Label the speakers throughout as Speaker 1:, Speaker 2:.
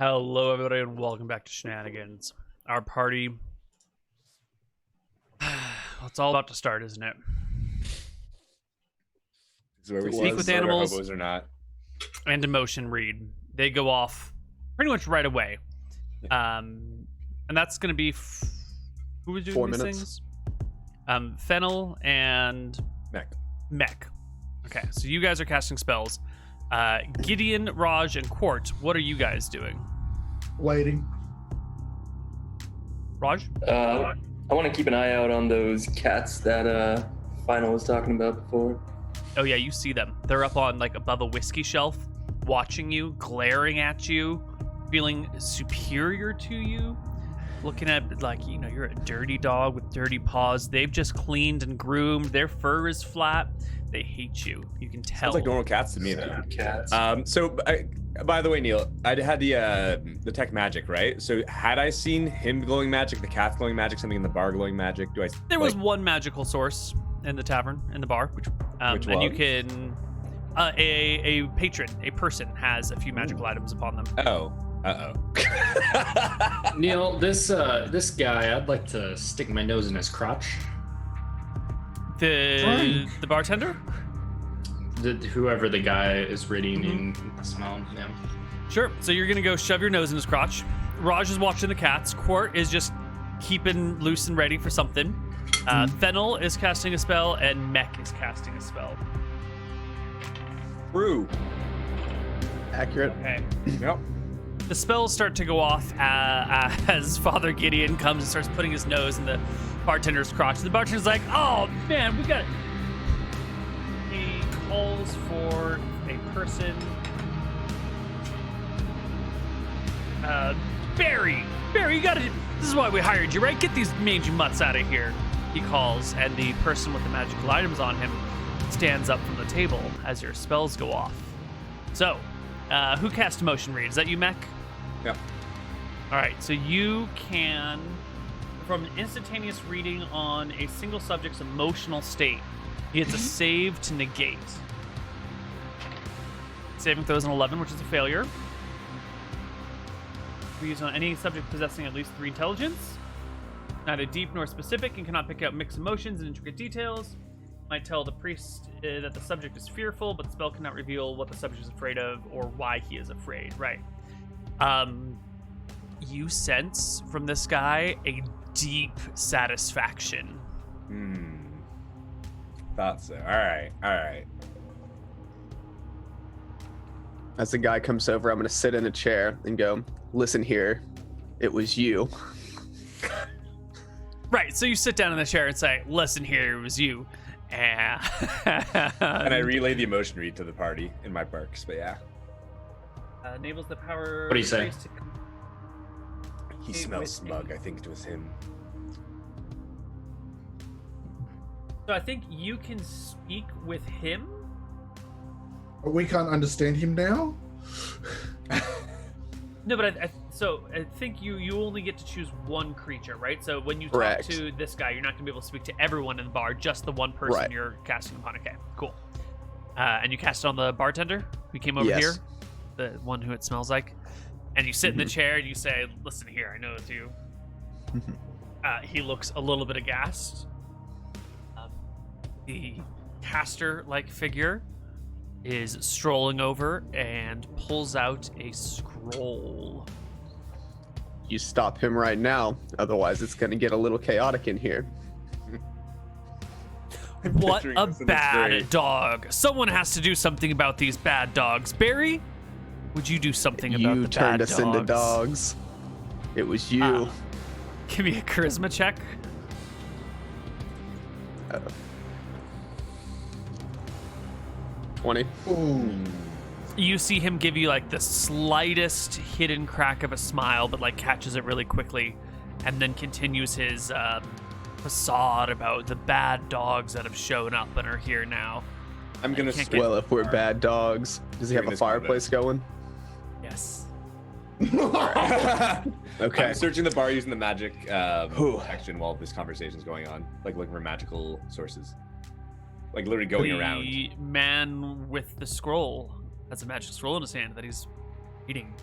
Speaker 1: Hello, everybody, and welcome back to Shenanigans. Our party. Well, it's all about to start, isn't it?
Speaker 2: This is where we
Speaker 1: Speak with animals
Speaker 2: hobos or not.
Speaker 1: and emotion read. They go off pretty much right away. And that's going to be who was doing
Speaker 3: 4
Speaker 1: these
Speaker 3: minutes.
Speaker 1: things? Fennel and Mech. Okay, so you guys are casting spells. Gideon, Raj, and Quart, what are you guys doing?
Speaker 4: Waiting.
Speaker 1: Raj?
Speaker 5: I want to keep an eye out on those cats that Final was talking about before.
Speaker 1: Oh yeah, you see them. They're up on like above a whiskey shelf, watching you, glaring at you, feeling superior to you, looking at like, you know, you're a dirty dog with dirty paws. They've just cleaned and groomed. Their fur is flat. They hate you. You can tell.
Speaker 2: Sounds like normal cats to me, though.
Speaker 5: Cats.
Speaker 2: By the way, Neal, I had the tech magic, right? So had I seen him glowing magic, the cats glowing magic, something in the bar glowing magic,
Speaker 1: There was one magical source in the tavern, in the bar, which and
Speaker 2: was?
Speaker 1: you can a patron, a person has a few magical items upon them.
Speaker 6: Neal, this guy, I'd like to stick my nose in his crotch.
Speaker 1: The bartender?
Speaker 6: Whoever the guy is reading the smell. Yeah.
Speaker 1: Sure. So you're gonna go shove your nose in his crotch. Raj is watching the cats. Quart is just keeping loose and ready for something. Fennel is casting a spell, and Mech is casting a spell.
Speaker 2: True.
Speaker 3: Accurate.
Speaker 1: Okay.
Speaker 2: Yep.
Speaker 1: The spells start to go off as Father Gideon comes and starts putting his nose in the bartender's crotch. The bartender's like, "Oh man, we got it." He calls for a person. Barry, you gotta. This is why we hired you, right? Get these mangy mutts out of here. He calls, and the person with the magical items on him stands up from the table as your spells go off. So, who cast emotion read? Is that you, Mech?
Speaker 2: Yep.
Speaker 1: All right, so you can, from an instantaneous reading on a single subject's emotional state, he gets a save to negate. Saving throws an 11, which is a failure. We use on any subject possessing at least 3 intelligence. Neither deep nor specific and cannot pick out mixed emotions and intricate details. Might tell the priest that the subject is fearful, but the spell cannot reveal what the subject is afraid of or why he is afraid. Right. You sense from this guy a deep satisfaction.
Speaker 2: Thought so. All right.
Speaker 3: As the guy comes over, I'm going to sit in a chair and go, "Listen here, it was you."
Speaker 1: Right, so you sit down in the chair and say, "Listen here, it was you." And
Speaker 2: And I relay the emotion read to the party in my barks, but yeah.
Speaker 1: Enables the power.
Speaker 6: What do you say?
Speaker 2: He smells smug. I think it was him.
Speaker 1: So I think you can speak with him.
Speaker 4: We can't understand him now?
Speaker 1: No, but I think you only get to choose one creature, right? So when you talk
Speaker 3: Correct.
Speaker 1: to this guy, you're not going to be able to speak to everyone in the bar, just the one person
Speaker 3: Right.
Speaker 1: you're casting upon. Okay, cool. And you cast it on the bartender who came over
Speaker 3: Yes.
Speaker 1: here, the one who it smells like. And you sit in the chair and you say, "Listen here, I know it's you." He looks a little bit aghast. The caster-like figure is strolling over and pulls out a scroll.
Speaker 3: You stop him right now, otherwise it's going to get a little chaotic in here.
Speaker 1: What
Speaker 2: picturing
Speaker 1: a
Speaker 2: this in his
Speaker 1: bad
Speaker 2: grave.
Speaker 1: dog. Someone has to do something about these bad dogs. Barry, would you do something about
Speaker 3: You
Speaker 1: the
Speaker 3: turned
Speaker 1: bad
Speaker 3: us
Speaker 1: dogs?
Speaker 3: into dogs. It was you.
Speaker 1: Give me a charisma check.
Speaker 3: 20.
Speaker 4: Ooh.
Speaker 1: You see him give you like the slightest hidden crack of a smile, but like catches it really quickly, and then continues his facade about the bad dogs that have shown up and are here now.
Speaker 2: I'm gonna
Speaker 1: can't
Speaker 2: switch.
Speaker 3: Well, if we're bad dogs, does he have a
Speaker 2: Goodness,
Speaker 3: fireplace going?
Speaker 1: Yes.
Speaker 3: Okay.
Speaker 2: I'm searching the bar using the magic section while this conversation is going on, like looking for magical sources, like literally going around.
Speaker 1: The man with the scroll has a magic scroll in his hand that he's reading.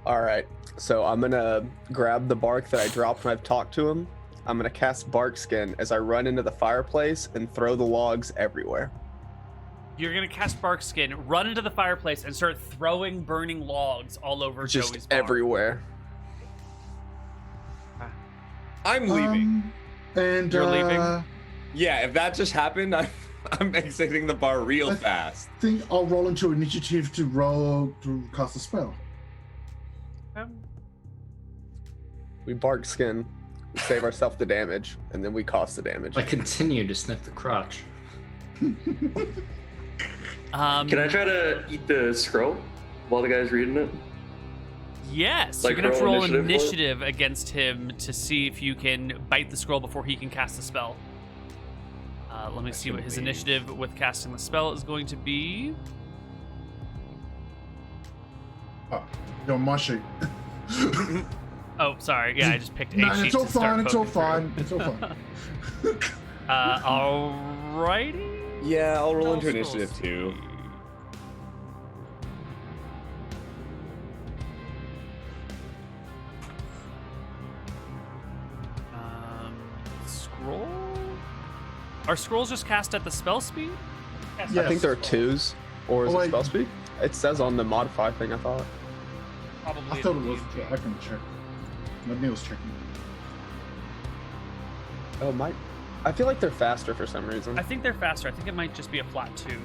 Speaker 3: All right. So I'm gonna grab the bark that I dropped when I've talked to him. I'm gonna cast bark skin as I run into the fireplace and throw the logs everywhere.
Speaker 1: You're gonna cast bark skin, run into the fireplace, and start throwing burning logs all over
Speaker 3: Just
Speaker 1: Joey's bar.
Speaker 3: everywhere.
Speaker 2: I'm leaving.
Speaker 4: And
Speaker 1: You're leaving?
Speaker 2: Yeah, if that just happened, I'm exiting the bar real fast.
Speaker 4: I think I'll roll into initiative to cast a spell.
Speaker 3: We bark skin, we save ourselves the damage, and then we cost the damage.
Speaker 6: I continue to sniff the crotch.
Speaker 5: Can I try to eat the scroll while the guy's reading it?
Speaker 1: Yes,
Speaker 5: Like
Speaker 1: you're gonna have to roll
Speaker 5: roll
Speaker 1: initiative against him to see if you can bite the scroll before he can cast the spell. Let me see what his initiative with casting the spell is going to be.
Speaker 4: Oh, you're on my sheet.
Speaker 1: Oh, sorry. Yeah, I just picked a
Speaker 4: No,
Speaker 1: sheet
Speaker 4: it's all
Speaker 1: to start
Speaker 4: fine. It's all
Speaker 1: poking
Speaker 4: fine. It's all fine.
Speaker 1: through. Alrighty.
Speaker 2: Yeah, I'll roll into
Speaker 1: Spell
Speaker 2: initiative
Speaker 1: scrolls.
Speaker 2: too.
Speaker 1: Scroll? Are scrolls just cast at the spell speed?
Speaker 4: Yeah.
Speaker 3: I think there are twos, or is
Speaker 4: Oh,
Speaker 3: it
Speaker 4: wait.
Speaker 3: spell speed? It says on the modify thing, I thought.
Speaker 1: Probably.
Speaker 4: I thought it was. Yeah, I can check. But Neal's checking.
Speaker 3: Oh, I feel like they're faster for some reason.
Speaker 1: I think they're faster. I think it might just be a flat 2.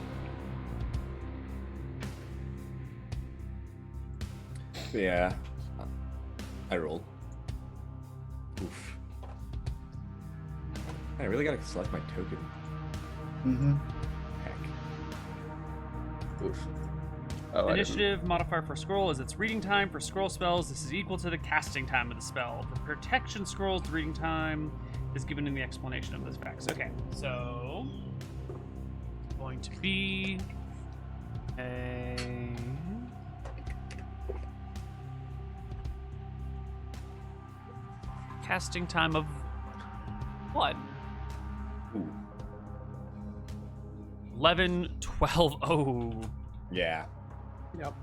Speaker 2: Yeah. I rolled. Oof. I really gotta select my token.
Speaker 4: Mm-hmm.
Speaker 2: Heck.
Speaker 3: Oof. Oh, I didn't-
Speaker 1: Initiative modifier for scroll is its reading time. For scroll spells, this is equal to the casting time of the spell. For protection scrolls, the reading time is given in the explanation of those facts. Okay, so it's going to be a casting time of what?
Speaker 2: Ooh.
Speaker 1: 11, 12. Oh.
Speaker 2: Yeah.
Speaker 3: Yep.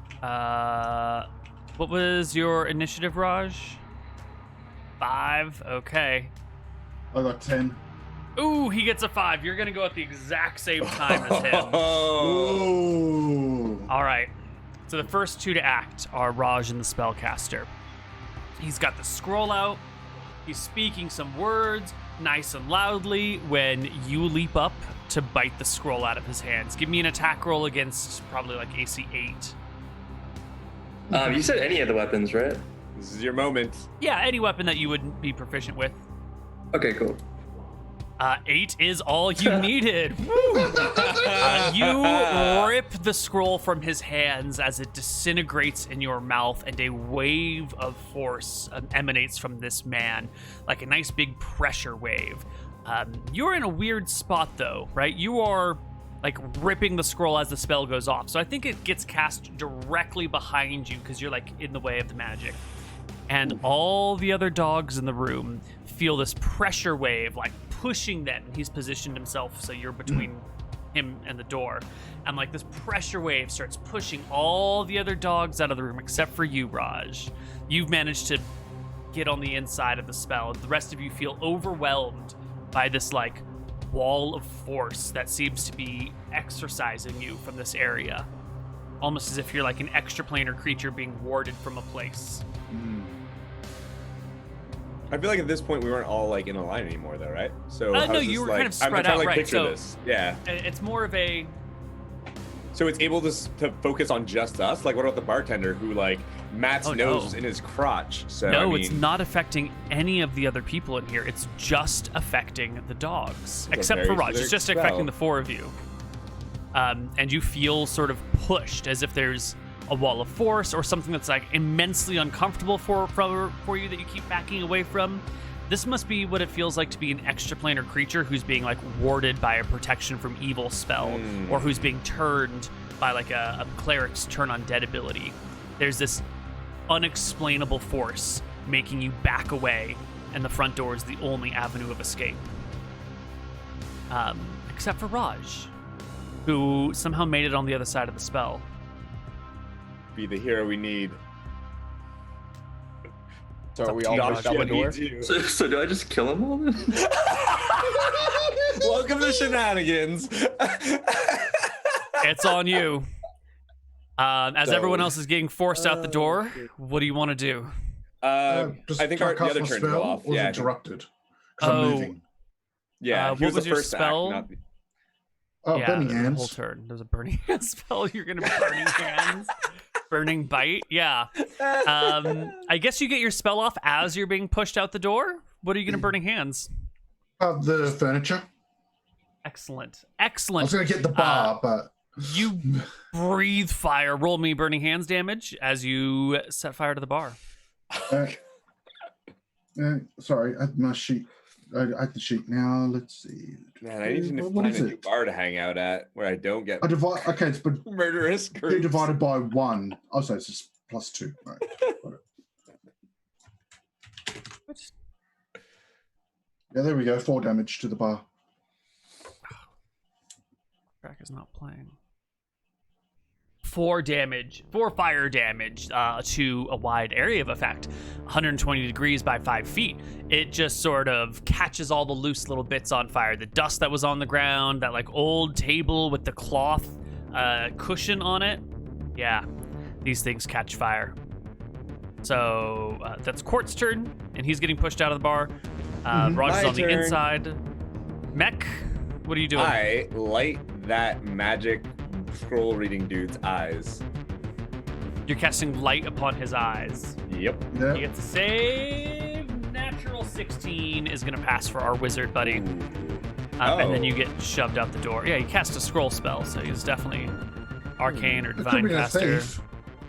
Speaker 1: What was your initiative, Raj? 5. Okay.
Speaker 4: I got 10.
Speaker 1: Ooh, he gets a 5. You're gonna go at the exact same time as him.
Speaker 2: Oh.
Speaker 4: Ooh.
Speaker 1: All right. So the first two to act are Raj and the spellcaster. He's got the scroll out. He's speaking some words nice and loudly when you leap up to bite the scroll out of his hands. Give me an attack roll against probably like AC 8.
Speaker 5: You said any of the weapons, right?
Speaker 2: This is your moment.
Speaker 1: Yeah, any weapon that you would be proficient with.
Speaker 5: Okay, cool.
Speaker 1: 8 is all you needed. Woo! You rip the scroll from his hands as it disintegrates in your mouth, and a wave of force emanates from this man, like a nice big pressure wave. You're in a weird spot, though, right? You are like ripping the scroll as the spell goes off. So I think it gets cast directly behind you because you're like in the way of the magic. And all the other dogs in the room feel this pressure wave like pushing them. He's positioned himself so you're between him and the door. And like this pressure wave starts pushing all the other dogs out of the room except for you, Raj. You've managed to get on the inside of the spell. The rest of you feel overwhelmed by this like wall of force that seems to be exorcising you from this area. Almost as if you're like an extraplanar creature being warded from a place.
Speaker 2: I feel like at this point we weren't all like in a line anymore, though, right? So
Speaker 1: No,
Speaker 2: how's this,
Speaker 1: you were
Speaker 2: like,
Speaker 1: kind of spread
Speaker 2: I'm trying
Speaker 1: out,
Speaker 2: to, like,
Speaker 1: right?
Speaker 2: Picture
Speaker 1: So
Speaker 2: this. Yeah.
Speaker 1: It's more of a
Speaker 2: So it's able to focus on just us. Like, what about the bartender who like Matt's
Speaker 1: Oh,
Speaker 2: nose
Speaker 1: no.
Speaker 2: is in his crotch? So
Speaker 1: no,
Speaker 2: I mean,
Speaker 1: it's not affecting any of the other people in here. It's just affecting the dogs,
Speaker 2: a
Speaker 1: except for
Speaker 2: very
Speaker 1: Raj. It's
Speaker 2: specific
Speaker 1: just
Speaker 2: spell.
Speaker 1: affecting the 4 of you. And you feel sort of pushed, as if there's a wall of force or something that's like immensely uncomfortable for you that you keep backing away from. This must be what it feels like to be an extraplanar creature who's being like warded by a protection from evil spell, or who's being turned by like a cleric's turn on dead ability. There's this unexplainable force making you back away, and the front door is the only avenue of escape. Except for Raj, who somehow made it on the other side of the spell.
Speaker 2: be the hero we need.
Speaker 3: So are we
Speaker 1: up to
Speaker 3: all
Speaker 1: you,
Speaker 3: pushed out the door?
Speaker 5: So do I just kill them all then?
Speaker 2: Welcome to Shenanigans.
Speaker 1: It's on you. As
Speaker 3: So-
Speaker 1: everyone else is getting forced out the door, what do you want to do?
Speaker 4: Just
Speaker 2: I think
Speaker 4: can
Speaker 2: the
Speaker 4: cast
Speaker 2: other
Speaker 4: my
Speaker 2: turns
Speaker 4: spell,
Speaker 2: go off.
Speaker 4: or is
Speaker 2: Yeah,
Speaker 4: it
Speaker 2: I think-
Speaker 4: interrupted? 'Cause I'm
Speaker 1: Oh.
Speaker 4: moving.
Speaker 2: yeah.
Speaker 1: what
Speaker 2: He was
Speaker 1: was
Speaker 2: the
Speaker 1: your
Speaker 2: first
Speaker 1: spell?
Speaker 2: act, not the...
Speaker 4: Oh,
Speaker 1: yeah,
Speaker 4: burning
Speaker 1: the whole
Speaker 4: hands.
Speaker 1: turn. There's a burning hands spell. You're gonna be burning hands, burning bite. Yeah. I guess you get your spell off as you're being pushed out the door. What are you gonna burning hands?
Speaker 4: The furniture.
Speaker 1: Excellent,
Speaker 4: I
Speaker 1: excellent.
Speaker 4: was going to get the bar, but
Speaker 1: You breathe fire. Roll me burning hands damage as you set fire to the bar.
Speaker 4: sorry, I had my sheet. I had the sheet now. Let's see.
Speaker 2: Man, I need to
Speaker 4: What
Speaker 2: find
Speaker 4: is
Speaker 2: a new
Speaker 4: it?
Speaker 2: bar to hang out at where I don't get
Speaker 4: I divide. Okay, it's been
Speaker 2: murderous groups.
Speaker 4: divided by 1. Oh, so it's just +2. Right. Got it. Yeah, there we go. 4 damage to the bar.
Speaker 1: Track is not playing. 4 fire damage to a wide area of effect, 120 degrees by 5 feet. It just sort of catches all the loose little bits on fire. The dust that was on the ground, that like old table with the cloth cushion on it. Yeah, these things catch fire. So that's Court's turn, and he's getting pushed out of the bar. Roger's
Speaker 2: My
Speaker 1: on the
Speaker 2: turn.
Speaker 1: inside. Mech, what are you doing?
Speaker 2: I light that magic scroll reading dude's eyes.
Speaker 1: You're casting light upon his eyes.
Speaker 2: Yep.
Speaker 1: He
Speaker 4: Yeah.
Speaker 1: gets a save. Natural 16 is going to pass for our wizard buddy. And then you get shoved out the door. Yeah, he cast a scroll spell, so he's definitely arcane or
Speaker 4: It could
Speaker 1: divine
Speaker 4: be a
Speaker 1: caster.
Speaker 4: thief.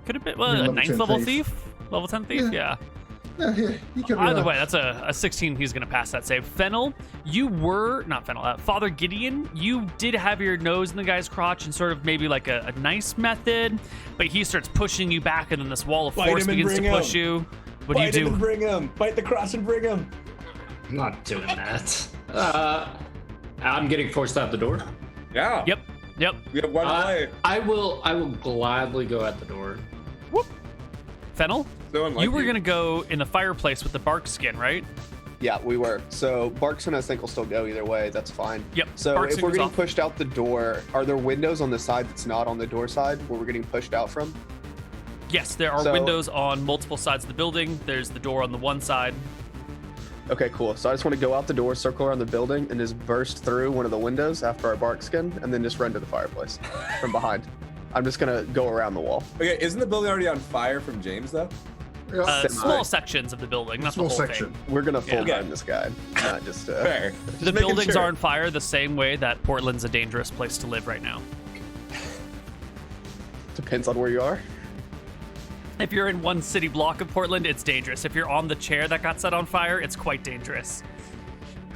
Speaker 1: Could have been,
Speaker 4: Could be
Speaker 1: a
Speaker 4: level
Speaker 1: 9th
Speaker 4: 10
Speaker 1: level
Speaker 4: thief.
Speaker 1: thief? Level 10 thief? Yeah.
Speaker 4: Yeah, he could be
Speaker 1: Either
Speaker 4: a-
Speaker 1: way, that's a 16. He's going to pass that save. Fennel, Father Gideon, you did have your nose in the guy's crotch and sort of maybe like a nice method, but he starts pushing you back, and then this wall of
Speaker 2: Bite
Speaker 1: force
Speaker 2: him and
Speaker 1: begins to
Speaker 2: bring
Speaker 1: push
Speaker 2: him.
Speaker 1: you. What do you do?
Speaker 2: Bring him. Bite the cross and bring him.
Speaker 6: I'm not doing that. I'm getting forced out the door.
Speaker 2: Yeah.
Speaker 1: Yep.
Speaker 2: We have one life.
Speaker 6: I will gladly go at the door.
Speaker 1: Fennel,
Speaker 2: So unlike
Speaker 1: you were going to go in the fireplace with the bark skin, right?
Speaker 3: Yeah, we were. So Barkson, I think, will still go either way. That's fine.
Speaker 1: Yep.
Speaker 3: So
Speaker 1: Barkson
Speaker 3: if we're
Speaker 1: goes
Speaker 3: getting
Speaker 1: off.
Speaker 3: pushed out the door, are there windows on the side that's not on the door side where we're getting pushed out from?
Speaker 1: Yes, there are
Speaker 3: So-
Speaker 1: windows on multiple sides of the building. There's the door on the one side.
Speaker 3: Okay, cool. So I just want to go out the door, circle around the building, and just burst through one of the windows after our bark skin, and then just run to the fireplace from behind. I'm just gonna go around the wall.
Speaker 2: Okay, isn't the building already on fire from James though?
Speaker 4: Yeah.
Speaker 3: Semi.
Speaker 1: Small sections of the building, not
Speaker 4: Small
Speaker 1: the whole
Speaker 4: section.
Speaker 1: thing.
Speaker 3: We're gonna full
Speaker 1: Yeah.
Speaker 3: burn this guy, not just.
Speaker 2: Fair.
Speaker 1: The
Speaker 2: Just making
Speaker 1: buildings
Speaker 2: sure.
Speaker 1: are on fire the same way that Portland's a dangerous place to live right now.
Speaker 3: Depends on where you are.
Speaker 1: If you're in one city block of Portland, it's dangerous. If you're on the chair that got set on fire, it's quite dangerous.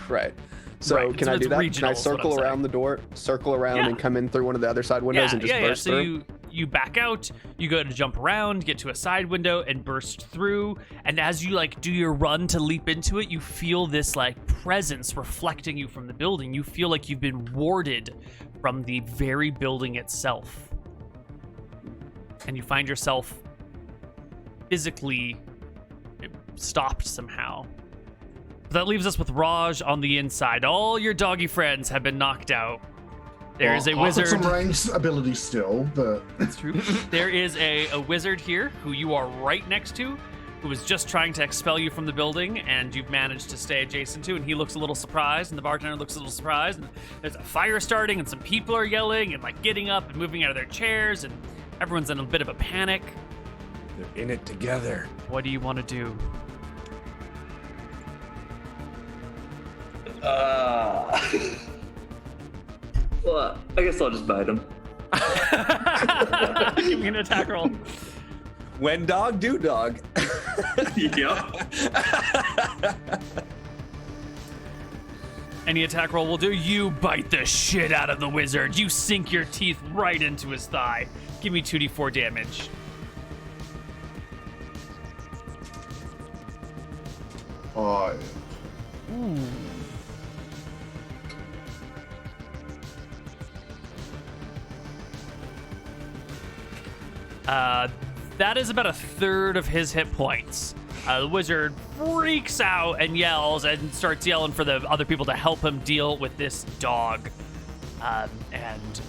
Speaker 3: Right. So
Speaker 1: Right,
Speaker 3: can I
Speaker 1: it's
Speaker 3: do that? Can
Speaker 1: regional
Speaker 3: I
Speaker 1: is what I'm
Speaker 3: circle around
Speaker 1: saying.
Speaker 3: the door, circle around,
Speaker 1: Yeah.
Speaker 3: and come in through one of the other side windows and just burst
Speaker 1: So
Speaker 3: through?
Speaker 1: you back out, you go to jump around, get to a side window, and burst through. And as you like do your run to leap into it, you feel this like presence reflecting you from the building. You feel like you've been warded from the very building itself, and you find yourself physically stopped somehow. That leaves us with Raj on the inside. All your doggy friends have been knocked out. There is a
Speaker 4: I've got
Speaker 1: wizard.
Speaker 4: some ranged ability still, but
Speaker 1: That's true. There is a wizard here who you are right next to, who was just trying to expel you from the building, and you've managed to stay adjacent to, and he looks a little surprised, and the bartender looks a little surprised, and there's a fire starting, and some people are yelling, and like getting up and moving out of their chairs, and everyone's in a bit of a panic.
Speaker 2: They're in it together.
Speaker 1: What do you want to do?
Speaker 5: Well, I guess I'll just bite him.
Speaker 1: Give me an attack roll.
Speaker 2: When dog, do dog.
Speaker 5: Yep.
Speaker 1: Any attack roll will do. You bite the shit out of the wizard. You sink your teeth right into his thigh. Give me 2d4 damage.
Speaker 4: oh,
Speaker 1: That is about a third of his hit points. The wizard freaks out and yells and starts yelling for the other people to help him deal with this dog. And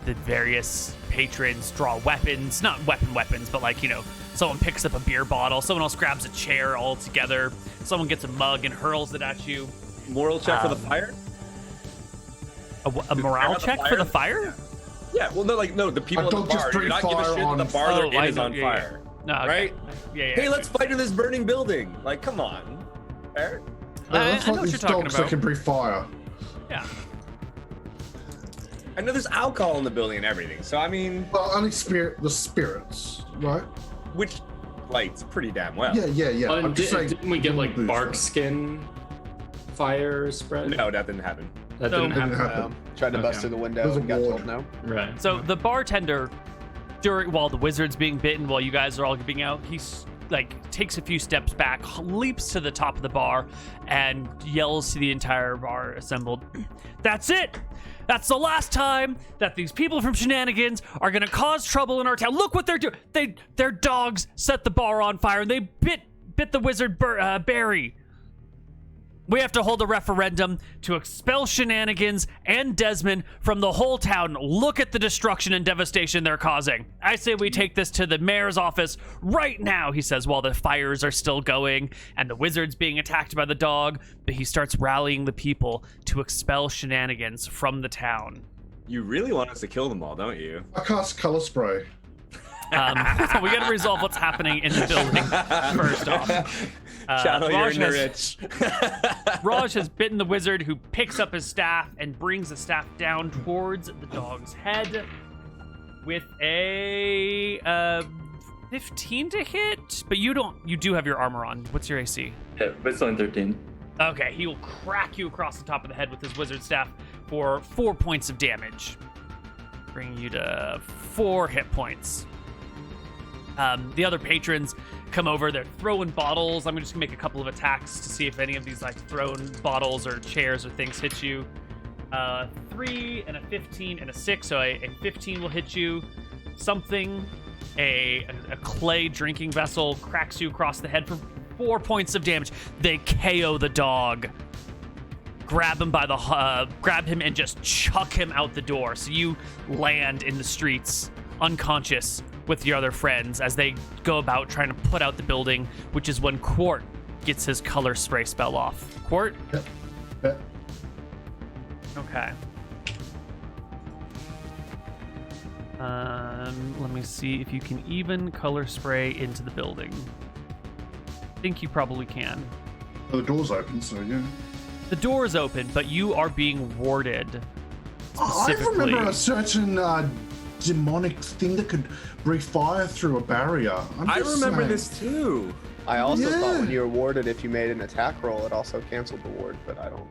Speaker 1: the various patrons draw weapons, not weapons, but like, someone picks up a beer bottle, someone else grabs a chair all together, someone gets a mug and hurls it at you.
Speaker 2: Moral check for the fire?
Speaker 1: A morale check for the fire?
Speaker 2: Yeah, well, no, the people
Speaker 4: I
Speaker 2: in the
Speaker 4: don't just
Speaker 2: bar. You're not
Speaker 4: breathe
Speaker 2: giving a
Speaker 4: fire
Speaker 2: shit
Speaker 4: on-
Speaker 2: that the bar they're in
Speaker 1: I
Speaker 2: is
Speaker 1: know,
Speaker 2: on
Speaker 1: yeah,
Speaker 2: fire.
Speaker 1: No, okay.
Speaker 2: Right?
Speaker 1: Yeah.
Speaker 2: Hey, let's fight in this burning building. Like, come on. Fair?
Speaker 4: Let's
Speaker 1: I know
Speaker 4: fight
Speaker 1: what
Speaker 4: these
Speaker 1: you're talking
Speaker 4: dogs that
Speaker 1: about.
Speaker 4: can breathe fire.
Speaker 1: Yeah.
Speaker 2: I know there's alcohol in the building and everything, so I mean,
Speaker 4: Well, only the spirits, right?
Speaker 2: which lights pretty damn well.
Speaker 4: Yeah. I'm just saying,
Speaker 6: Didn't we get like
Speaker 4: booze,
Speaker 6: bark
Speaker 4: right?
Speaker 6: skin fire spread?
Speaker 2: No, that didn't happen.
Speaker 6: That
Speaker 1: So-
Speaker 6: didn't
Speaker 4: Didn't
Speaker 6: happen.
Speaker 4: happen.
Speaker 3: Tried to bust
Speaker 6: Okay.
Speaker 3: through the window
Speaker 4: There's a
Speaker 3: and got
Speaker 4: ward.
Speaker 3: told no.
Speaker 6: Right.
Speaker 1: So the bartender, while the wizard's being bitten, while you guys are all being out, he's takes a few steps back, leaps to the top of the bar, and yells to the entire bar assembled, "That's it! That's the last time that these people from Shenanigans are gonna cause trouble in our town. Look what they're doing! Their dogs set the bar on fire, and they bit the wizard Barry. We have to hold a referendum to expel Shenanigans and Desmond from the whole town. Look at the destruction and devastation they're causing. I say we take this to the mayor's office right now," he says, while the fires are still going and the wizard's being attacked by the dog. But he starts rallying the people to expel Shenanigans from the town.
Speaker 2: You really want us to kill them all, don't you?
Speaker 4: I cast color spray.
Speaker 1: We got to resolve what's happening in the building first off.
Speaker 2: Channel your
Speaker 1: Raj
Speaker 2: inner
Speaker 1: has-
Speaker 2: rich.
Speaker 1: Raj has bitten the wizard, who picks up his staff and brings the staff down towards the dog's head with a 15 to hit. But you do have your armor on. What's your AC?
Speaker 5: Yeah, but it's only 13.
Speaker 1: Okay, he will crack you across the top of the head with his wizard staff for 4 points of damage, bringing you to 4 hit points. The other patrons come over. They're throwing bottles. I'm just gonna make a couple of attacks to see if any of these thrown bottles or chairs or things hit you. 3 and a 15 and a 6. So a 15 will hit you. Something, a clay drinking vessel cracks you across the head for 4 points of damage. They KO the dog. Grab him and just chuck him out the door. So you land in the streets unconscious with your other friends as they go about trying to put out the building, which is when Quart gets his color spray spell off. Quart?
Speaker 4: Yep.
Speaker 1: Okay. Let me see if you can even color spray into the building. I think you probably can.
Speaker 4: The door's open, so yeah.
Speaker 1: The door is open, but you are being warded.
Speaker 4: I
Speaker 1: Specifically.
Speaker 4: remember a certain demonic thing that could breathe fire through a barrier.
Speaker 2: I remember this too.
Speaker 3: I also thought when
Speaker 4: Yeah.
Speaker 3: you were warded, if you made an attack roll, it also canceled the ward, but I don't,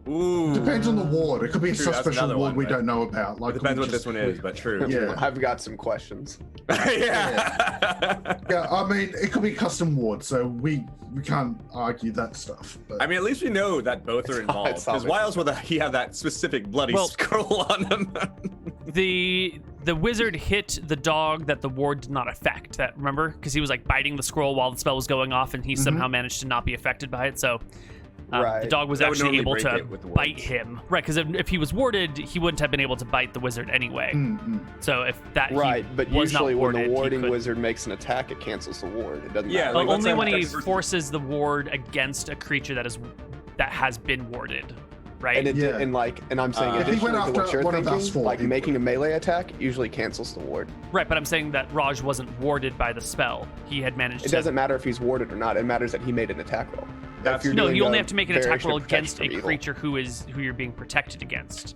Speaker 2: Ooh.
Speaker 4: Depends on the ward. It could be a
Speaker 2: True,
Speaker 4: so
Speaker 2: that's
Speaker 4: special
Speaker 2: another
Speaker 4: ward
Speaker 2: one,
Speaker 4: we
Speaker 2: but
Speaker 4: don't know about. Like,
Speaker 2: It depends
Speaker 4: we
Speaker 2: what this
Speaker 4: just-
Speaker 2: one is, but true.
Speaker 4: Yeah.
Speaker 3: I've got some questions.
Speaker 2: Yeah.
Speaker 4: Yeah, I mean, it could be custom ward, so we can't argue that stuff. But
Speaker 2: I mean, at least we know that both are involved.
Speaker 3: it's all
Speaker 2: Because why else would he have that specific bloody
Speaker 1: Well-
Speaker 2: scroll on him?
Speaker 1: The wizard hit the dog that the ward did not affect. That, remember? Because he was biting the scroll while the spell was going off, and he somehow managed to not be affected by it. So the
Speaker 3: Right.
Speaker 1: dog was
Speaker 2: That would
Speaker 1: actually
Speaker 2: normally
Speaker 1: able
Speaker 2: break
Speaker 1: to
Speaker 2: it with the
Speaker 1: bite
Speaker 2: wards.
Speaker 1: him. Right, because if he was warded, he wouldn't have been able to bite the wizard anyway. So if that
Speaker 3: Right,
Speaker 1: he
Speaker 3: but
Speaker 1: was
Speaker 3: usually
Speaker 1: not
Speaker 3: when
Speaker 1: warded,
Speaker 3: the
Speaker 1: he
Speaker 3: warding
Speaker 1: could-
Speaker 3: wizard makes an attack, it cancels the ward. It doesn't
Speaker 2: Yeah,
Speaker 3: matter.
Speaker 2: like, let's
Speaker 1: only
Speaker 2: say
Speaker 1: when he
Speaker 2: that's-
Speaker 1: forces the ward against a creature that has been warded, right?
Speaker 3: And,
Speaker 4: Yeah.
Speaker 3: and I'm saying
Speaker 2: If he
Speaker 3: additionally
Speaker 4: went
Speaker 3: to what
Speaker 4: after
Speaker 3: you're
Speaker 4: one of us
Speaker 3: thinking,
Speaker 4: four,
Speaker 3: like
Speaker 4: he
Speaker 3: making
Speaker 4: would.
Speaker 3: a melee attack usually cancels the ward.
Speaker 1: Right, but I'm saying that Raj wasn't warded by the spell. He had managed
Speaker 3: It
Speaker 1: to...
Speaker 3: doesn't matter if he's warded or not. It matters that he made an attack roll.
Speaker 2: That's-
Speaker 3: If you're
Speaker 1: No,
Speaker 3: doing
Speaker 1: you only
Speaker 3: a
Speaker 1: have to make an attack
Speaker 3: variation
Speaker 1: roll
Speaker 3: of protection
Speaker 1: against
Speaker 3: from
Speaker 1: a
Speaker 3: evil.
Speaker 1: creature who you're being protected against.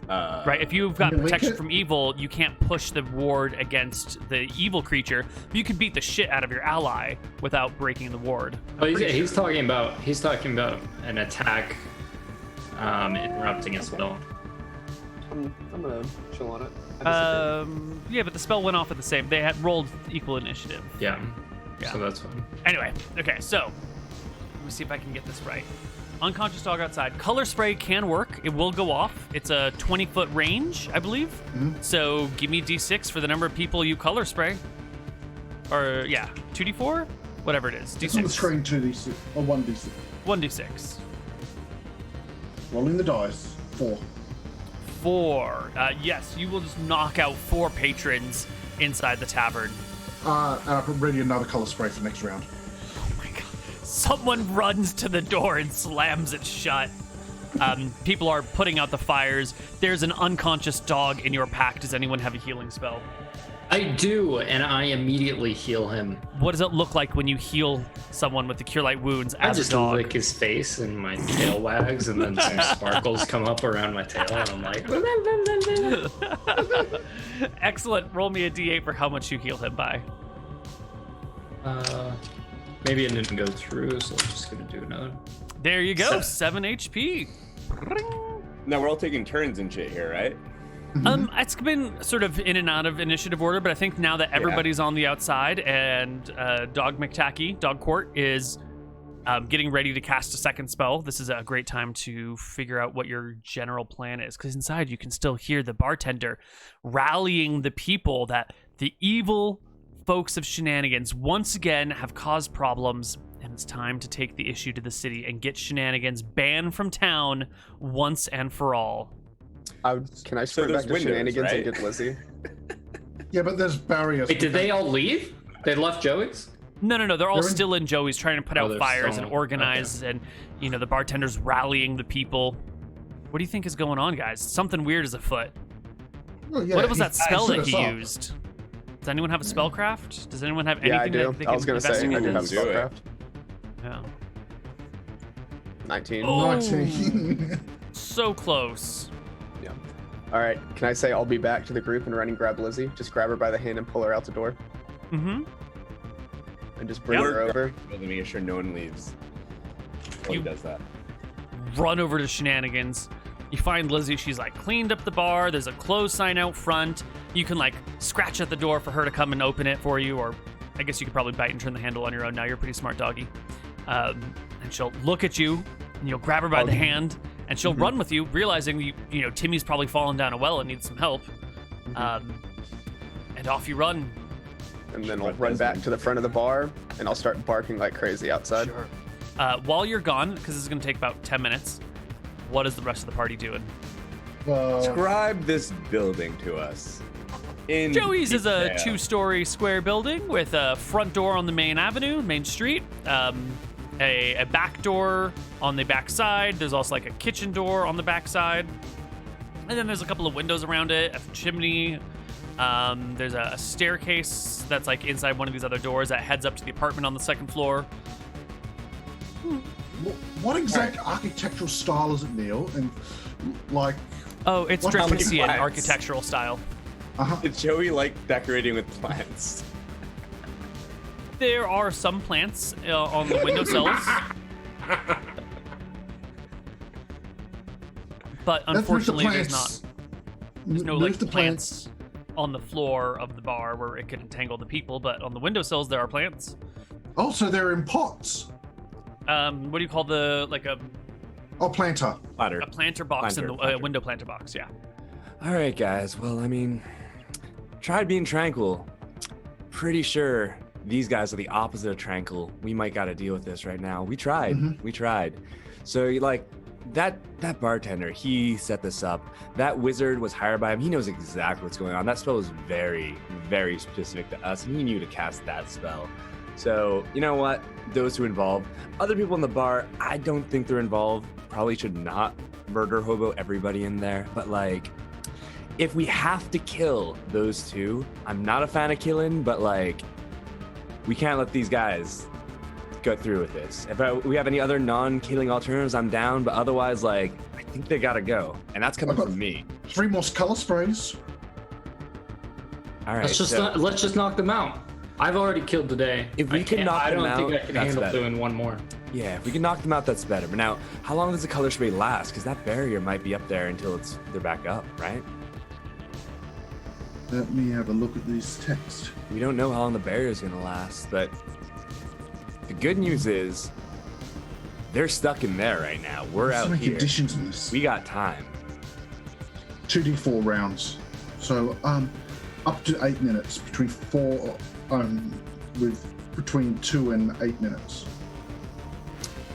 Speaker 1: Right? If you've got
Speaker 4: Yeah, we
Speaker 1: protection
Speaker 4: could-
Speaker 1: from evil, you can't push the ward against the evil creature. But you can beat the shit out of your ally without breaking the ward.
Speaker 6: But he's talking about an attack interrupting a spell.
Speaker 3: I'm gonna chill on it. I disagree.
Speaker 1: Yeah, but the spell went off at the same. They had rolled equal initiative.
Speaker 6: Yeah.
Speaker 1: Yeah.
Speaker 6: So that's fine.
Speaker 1: Anyway, okay, so let me see if I can get this right. Unconscious dog outside. Color spray can work. It will go off. It's a 20-foot range, I believe. So give me D6 for the number of people you color spray. Or, yeah, 2d4? Whatever it is.
Speaker 4: It's on the
Speaker 1: D6.
Speaker 4: screen 2d6 or 1d6.
Speaker 1: 1d6.
Speaker 4: Rolling the dice. 4.
Speaker 1: 4. Yes, you will just knock out 4 patrons inside the tavern.
Speaker 4: And I put ready another color spray for next round.
Speaker 1: Oh my god. Someone runs to the door and slams it shut. People are putting out the fires. There's an unconscious dog in your pack. Does anyone have a healing spell?
Speaker 6: I do, and I immediately heal him.
Speaker 1: What does it look like when you heal someone with the Cure Light Wounds
Speaker 6: I
Speaker 1: as
Speaker 6: just
Speaker 1: a dog?
Speaker 6: lick his face and my tail wags, and then some sparkles come up around my tail, and I'm like,
Speaker 1: Excellent. Roll me a d8 for how much you heal him by.
Speaker 6: maybe it didn't go through, so I'm just gonna do another.
Speaker 1: There you go. 7 HP.
Speaker 2: Now we're all taking turns and shit here, right?
Speaker 1: It's been sort of in and out of initiative order, but I think now that everybody's on the outside and Dog McTacky, Dog Court, is getting ready to cast a second spell, this is a great time to figure out what your general plan is. Because inside you can still hear the bartender rallying the people that the evil folks of Shenanigans once again have caused problems, and it's time to take the issue to the city and get Shenanigans banned from town once and for all.
Speaker 3: Can I sprint
Speaker 2: there's
Speaker 3: back to
Speaker 2: windows,
Speaker 3: Shenanigans
Speaker 2: right?
Speaker 3: and get Lizzie?
Speaker 4: Yeah, but there's barriers.
Speaker 6: Wait, did they all leave? They left Joey's?
Speaker 1: No, they're all
Speaker 4: They're in-
Speaker 1: still in Joey's trying to put out
Speaker 6: they're
Speaker 1: fires
Speaker 6: still
Speaker 1: and
Speaker 6: in-
Speaker 1: organize, and the bartender's rallying the people. What do you think is going on, guys? Something weird is afoot.
Speaker 4: Well, yeah,
Speaker 1: What was that spell
Speaker 4: set
Speaker 1: that
Speaker 4: us
Speaker 1: he
Speaker 4: up.
Speaker 1: used? Does anyone have a spellcraft? Does anyone have anything
Speaker 3: Yeah, I do.
Speaker 1: that they
Speaker 3: I was
Speaker 1: can
Speaker 3: gonna say I
Speaker 1: investigate
Speaker 3: do have
Speaker 1: this?
Speaker 2: Do it.
Speaker 3: spellcraft.
Speaker 1: Yeah.
Speaker 3: 19.
Speaker 1: Oh.
Speaker 4: 19.
Speaker 1: So close.
Speaker 3: Yeah. All right. Can I say I'll be back to the group and run and grab Lizzie? Just grab her by the hand and pull her out the door,
Speaker 1: Mm-hmm.
Speaker 3: and just bring
Speaker 1: Yep.
Speaker 3: her over.
Speaker 2: Well, to make sure no one leaves. While he does that.
Speaker 1: Run over to Shenanigans. You find Lizzie. She's like cleaned up the bar. There's a closed sign out front. You can like scratch at the door for her to come and open it for you, or I guess you could probably bite and turn the handle on your own now. You're a pretty smart doggy. And she'll look at you, and you'll grab her by the hand, and she'll run with you, realizing Timmy's probably fallen down a well and needs some help. And off you run.
Speaker 3: And then I'll run back to the front of the bar, and I'll start barking like crazy outside.
Speaker 1: Sure. While you're gone, because this is going to take about 10 minutes, what is the rest of the party doing?
Speaker 2: Describe this building to us. In
Speaker 1: Joey's is a
Speaker 2: detail.
Speaker 1: 2-story square building with a front door on the main street, a back door on the back side. There's also like a kitchen door on the back side. And then there's a couple of windows around it, a chimney. There's a staircase that's like inside one of these other doors that heads up to the apartment on the second floor.
Speaker 4: What exact architectural style is it, Neal? And like,
Speaker 1: Oh, it's
Speaker 4: What- how many
Speaker 1: Dracusian
Speaker 2: plants?
Speaker 1: architectural style.
Speaker 2: Did Joey like decorating with plants?
Speaker 1: There are some plants on the windowsills. But
Speaker 4: let's move the
Speaker 1: unfortunately, there's
Speaker 4: plants.
Speaker 1: not. There's no
Speaker 4: Move
Speaker 1: like
Speaker 4: the
Speaker 1: plants on the floor of the bar where it could entangle the people, but on the windowsills there are plants.
Speaker 4: Oh, so they're in pots.
Speaker 1: What do you call the
Speaker 4: Oh, planter.
Speaker 2: Platter.
Speaker 1: a planter box in the
Speaker 2: Planter.
Speaker 1: window planter box? Yeah.
Speaker 2: All right, guys. Well, I mean, tried being tranquil. Pretty sure these guys are the opposite of tranquil. We might got to deal with this right now. We tried. We tried. So, like, that bartender, he set this up. That wizard was hired by him. He knows exactly what's going on. That spell was very, very specific to us, and he knew to cast that spell. So, you know what? Those who involved. Other people in the bar, I don't think they're involved. Probably should not murder hobo everybody in there. But, like, if we have to kill those two, I'm not a fan of killing, but, like, we can't let these guys go through with this. If we have any other non-killing alternatives, I'm down. But otherwise, like, I think they gotta go. And that's coming from me.
Speaker 4: 3 more color sprays.
Speaker 2: All right.
Speaker 6: Let's just knock them out. I've already killed today.
Speaker 2: If we can knock
Speaker 6: I
Speaker 2: them
Speaker 6: don't think
Speaker 2: out,
Speaker 6: I can
Speaker 2: that's
Speaker 6: handle
Speaker 2: better.
Speaker 6: doing one more.
Speaker 2: Yeah, if we can knock them out, that's better. But now, how long does the color spray last? Because that barrier might be up there until they're back up, right?
Speaker 4: Let me have a look at these texts.
Speaker 2: We don't know how long the barrier is going to last, but the good news is they're stuck in there right now. We're
Speaker 4: There's so
Speaker 2: out
Speaker 4: many
Speaker 2: here.
Speaker 4: conditions in this.
Speaker 2: We got time.
Speaker 4: 2d4 rounds. So up to 8 minutes between 4 with between 2 and 8 minutes.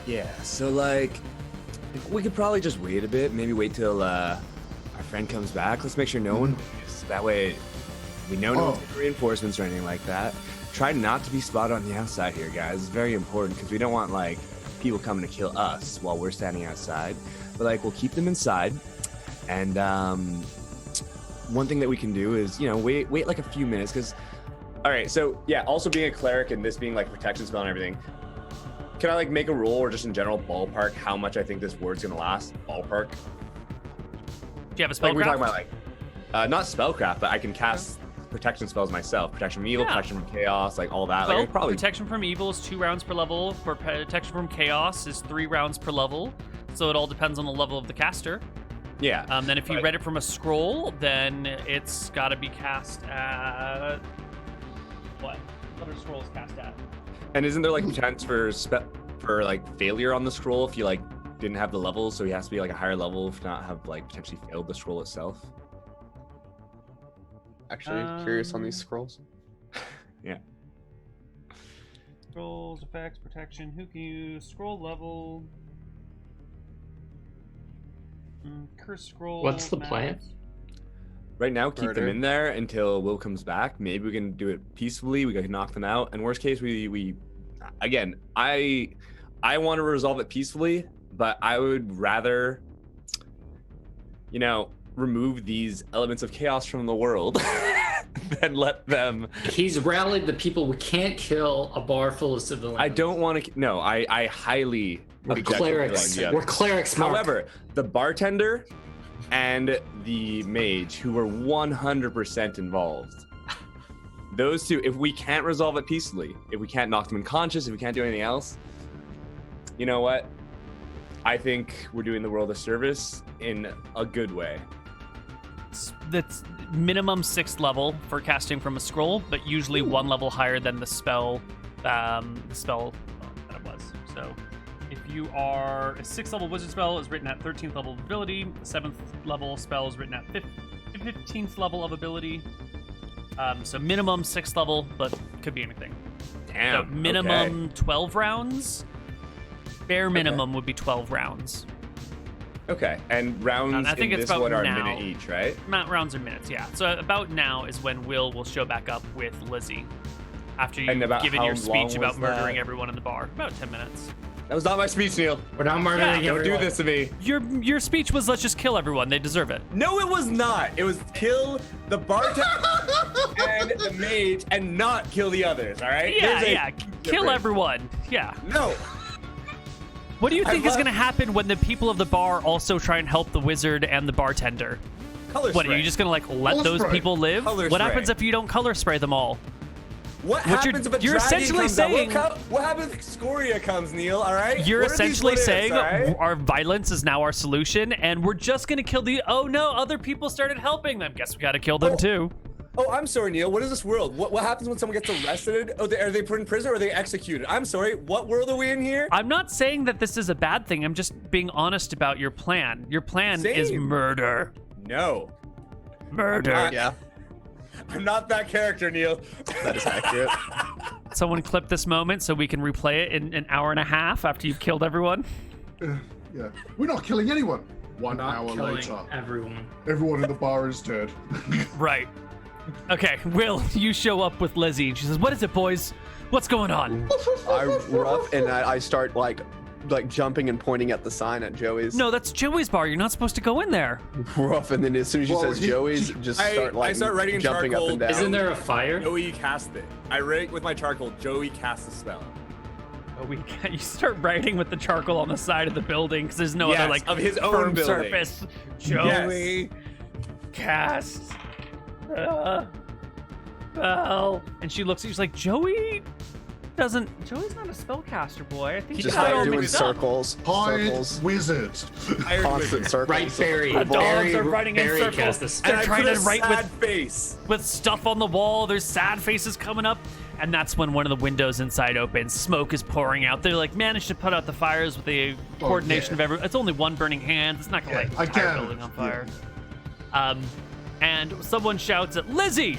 Speaker 2: Yeah, so like, we could probably just wait a bit. Maybe wait till our friend comes back. Let's make sure no one leaves. That way, we know no one's getting reinforcements or anything like that. Try not to be spotted on the outside here, guys. It's very important because we don't want like people coming to kill us while we're standing outside. But like, we'll keep them inside. And one thing that we can do is, wait like a few minutes because. All right, so yeah, also being a cleric and this being like a protection spell and everything, can I like make a rule or just in general ballpark how much I think this word's gonna last? Ballpark.
Speaker 1: Do you have a spellcraft?
Speaker 2: Like we're talking about like, not spellcraft, but I can cast protection spells myself. Protection from evil, protection from chaos, like all that.
Speaker 1: Well,
Speaker 2: like probably
Speaker 1: protection from evil is 2 rounds per level. For protection from chaos is 3 rounds per level. So it all depends on the level of the caster.
Speaker 2: Yeah.
Speaker 1: Then if you read it from a scroll, then it's got to be cast at what are scrolls cast at?
Speaker 2: And isn't there like a chance for like failure on the scroll if you like didn't have the level, so he has to be like a higher level if not have like potentially failed the scroll itself?
Speaker 3: Actually, curious on these scrolls.
Speaker 2: Yeah.
Speaker 1: Scrolls, effects, protection. Who can use scroll level? Curse scroll.
Speaker 6: What's the plan?
Speaker 2: Right now, keep them
Speaker 3: Murder.
Speaker 2: in there until Will comes back. Maybe we can do it peacefully. We can knock them out. And worst case, we again, I want to resolve it peacefully, but I would rather, remove these elements of chaos from the world than let them.
Speaker 6: He's rallied the people. We can't kill a bar full of civilians.
Speaker 2: I don't want to. No, I highly.
Speaker 6: We're
Speaker 2: object to
Speaker 6: clerics.
Speaker 2: the idea.
Speaker 6: We're clerics, Marc.
Speaker 2: However, the bartender and the mage, who were 100% involved, those two, if we can't resolve it peacefully, if we can't knock them unconscious, if we can't do anything else, you know what? I think we're doing the world a service in a good way.
Speaker 1: That's minimum 6th level for casting from a scroll, but usually 1 level higher than the spell. That it was. So, if you are a 6th level wizard spell is written at 13th level of ability. 7th level spell is written at 15th level of ability. So minimum 6th level, but could be anything.
Speaker 2: Damn.
Speaker 1: So minimum 12 rounds. Bare minimum would be 12 rounds.
Speaker 2: Okay, and rounds
Speaker 1: I think
Speaker 2: in
Speaker 1: it's
Speaker 2: this
Speaker 1: about
Speaker 2: one are
Speaker 1: now.
Speaker 2: a minute each, right?
Speaker 1: Not rounds or minutes, yeah. So about now is when Will show back up with Lizzie. After you've given your speech about murdering everyone in the bar. About 10 minutes.
Speaker 2: That was not my speech, Neal.
Speaker 6: We're not murdering
Speaker 2: Don't do
Speaker 6: everyone.
Speaker 2: this to me.
Speaker 1: Your speech was let's just kill everyone. They deserve it.
Speaker 2: No, it was not. It was kill the bartender and the mage and not kill the others, all right?
Speaker 1: Yeah,
Speaker 2: There's a
Speaker 1: yeah. Kill
Speaker 2: difference.
Speaker 1: everyone. Yeah.
Speaker 2: No.
Speaker 1: What do you think is
Speaker 2: love-
Speaker 1: going to happen when the people of the bar also try and help the wizard and the bartender?
Speaker 2: Color
Speaker 1: What, are
Speaker 2: spray.
Speaker 1: you just going to let
Speaker 4: Color
Speaker 1: those
Speaker 4: spray.
Speaker 1: people live?
Speaker 2: Color
Speaker 1: What
Speaker 2: spray.
Speaker 1: happens if you don't color spray them all?
Speaker 2: What
Speaker 1: What
Speaker 2: happens if a
Speaker 1: you're
Speaker 2: dragon
Speaker 1: essentially
Speaker 2: comes out?
Speaker 1: saying-
Speaker 2: What happens if Scoria comes, Neal, all right?
Speaker 1: You're
Speaker 2: What are these
Speaker 1: essentially
Speaker 2: what ifs,
Speaker 1: saying
Speaker 2: all right?
Speaker 1: our violence is now our solution, and we're just going to kill the... Oh, no, other people started helping them. Guess we got to kill them, too.
Speaker 2: Oh, I'm sorry, Neal. What is this world? What happens when someone gets arrested? Oh, are they put in prison or are they executed? I'm sorry. What world are we in here?
Speaker 1: I'm not saying that this is a bad thing. I'm just being honest about your plan. Your plan is
Speaker 2: Same.
Speaker 1: murder.
Speaker 2: No.
Speaker 1: Murder.
Speaker 3: Yeah,
Speaker 2: I'm not that character, Neal.
Speaker 3: that is accurate.
Speaker 1: Someone clip this moment so we can replay it in an hour and a half after you've killed everyone.
Speaker 4: Yeah. We're not killing anyone. 1
Speaker 6: Not
Speaker 4: hour
Speaker 6: killing
Speaker 4: later,
Speaker 6: everyone.
Speaker 4: everyone in the bar is dead.
Speaker 1: Right. Okay, Will, you show up with Lizzie, and she says, "What is it, boys? What's going on?"
Speaker 3: I rough and I start like jumping and pointing at the sign at Joey's.
Speaker 1: No, that's Joey's bar. You're not supposed to go in there.
Speaker 3: Rough, and then as soon as she
Speaker 4: Well,
Speaker 3: says Joey's, just start
Speaker 2: I start writing in
Speaker 3: jumping
Speaker 2: charcoal.
Speaker 3: up and down.
Speaker 6: Isn't there a fire?
Speaker 2: Joey cast it. I write with my charcoal. Joey cast the spell.
Speaker 1: Oh, you start writing with the charcoal on the side of the building because there's no
Speaker 2: Yes,
Speaker 1: other like
Speaker 2: of his own
Speaker 1: firm
Speaker 2: building.
Speaker 1: surface. Joey cast spell, and she looks at you. She's like, Joey's not a spellcaster, boy. I think
Speaker 3: Just
Speaker 1: you got it all
Speaker 3: like doing
Speaker 1: mixed up.
Speaker 3: circles,
Speaker 4: Hide
Speaker 3: circles,
Speaker 4: wizard.
Speaker 3: constant circles.
Speaker 6: Right, Barry.
Speaker 1: The dogs are running in
Speaker 6: Barry
Speaker 1: circles.
Speaker 6: cast a spell.
Speaker 1: They're
Speaker 2: And I
Speaker 1: trying
Speaker 2: put
Speaker 1: to
Speaker 2: a
Speaker 1: write
Speaker 2: sad face.
Speaker 1: with stuff on the wall. There's sad faces coming up. And that's when one of the windows inside opens. Smoke is pouring out. They're like managed to put out the fires with the coordination of everyone. It's only one burning hand. It's not gonna light the
Speaker 4: I
Speaker 1: entire
Speaker 4: can.
Speaker 1: building on fire. And someone shouts at Lizzie,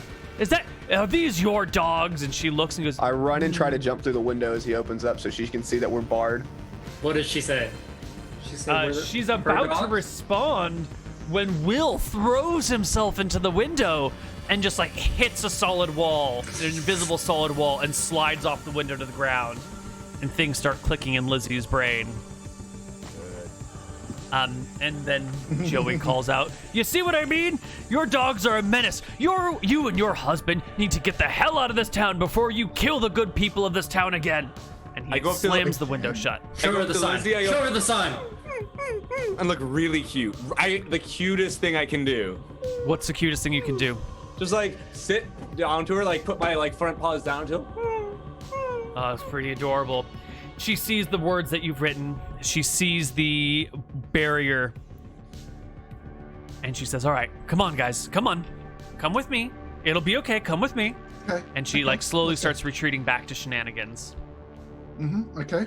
Speaker 1: Are these your dogs? And she looks and goes,
Speaker 3: I run and try to jump through the window as he opens up so she can see that we're barred.
Speaker 6: What does she say? She said
Speaker 1: she's about to respond when Will throws himself into the window and just like hits a solid wall, an invisible solid wall, and slides off the window to the ground. And things start clicking in Lizzie's brain. And then Joey calls out, "You see what I mean? Your dogs are a menace. You and your husband need to get the hell out of this town before you kill the good people of this town again." And he slams the window shut.
Speaker 6: Show her the sign. Show her the sign.
Speaker 2: And look really cute. The cutest thing I can do.
Speaker 1: What's the cutest thing you can do?
Speaker 2: Just like sit down to her, like put my like front paws down to her.
Speaker 1: Oh, it's pretty adorable. She sees the words that you've written. She sees the barrier. And she says, "All right, come on, guys. Come on. Come with me. It'll be okay. Come with me."
Speaker 4: Okay.
Speaker 1: And she like slowly starts retreating back to Shenanigans.
Speaker 4: Okay.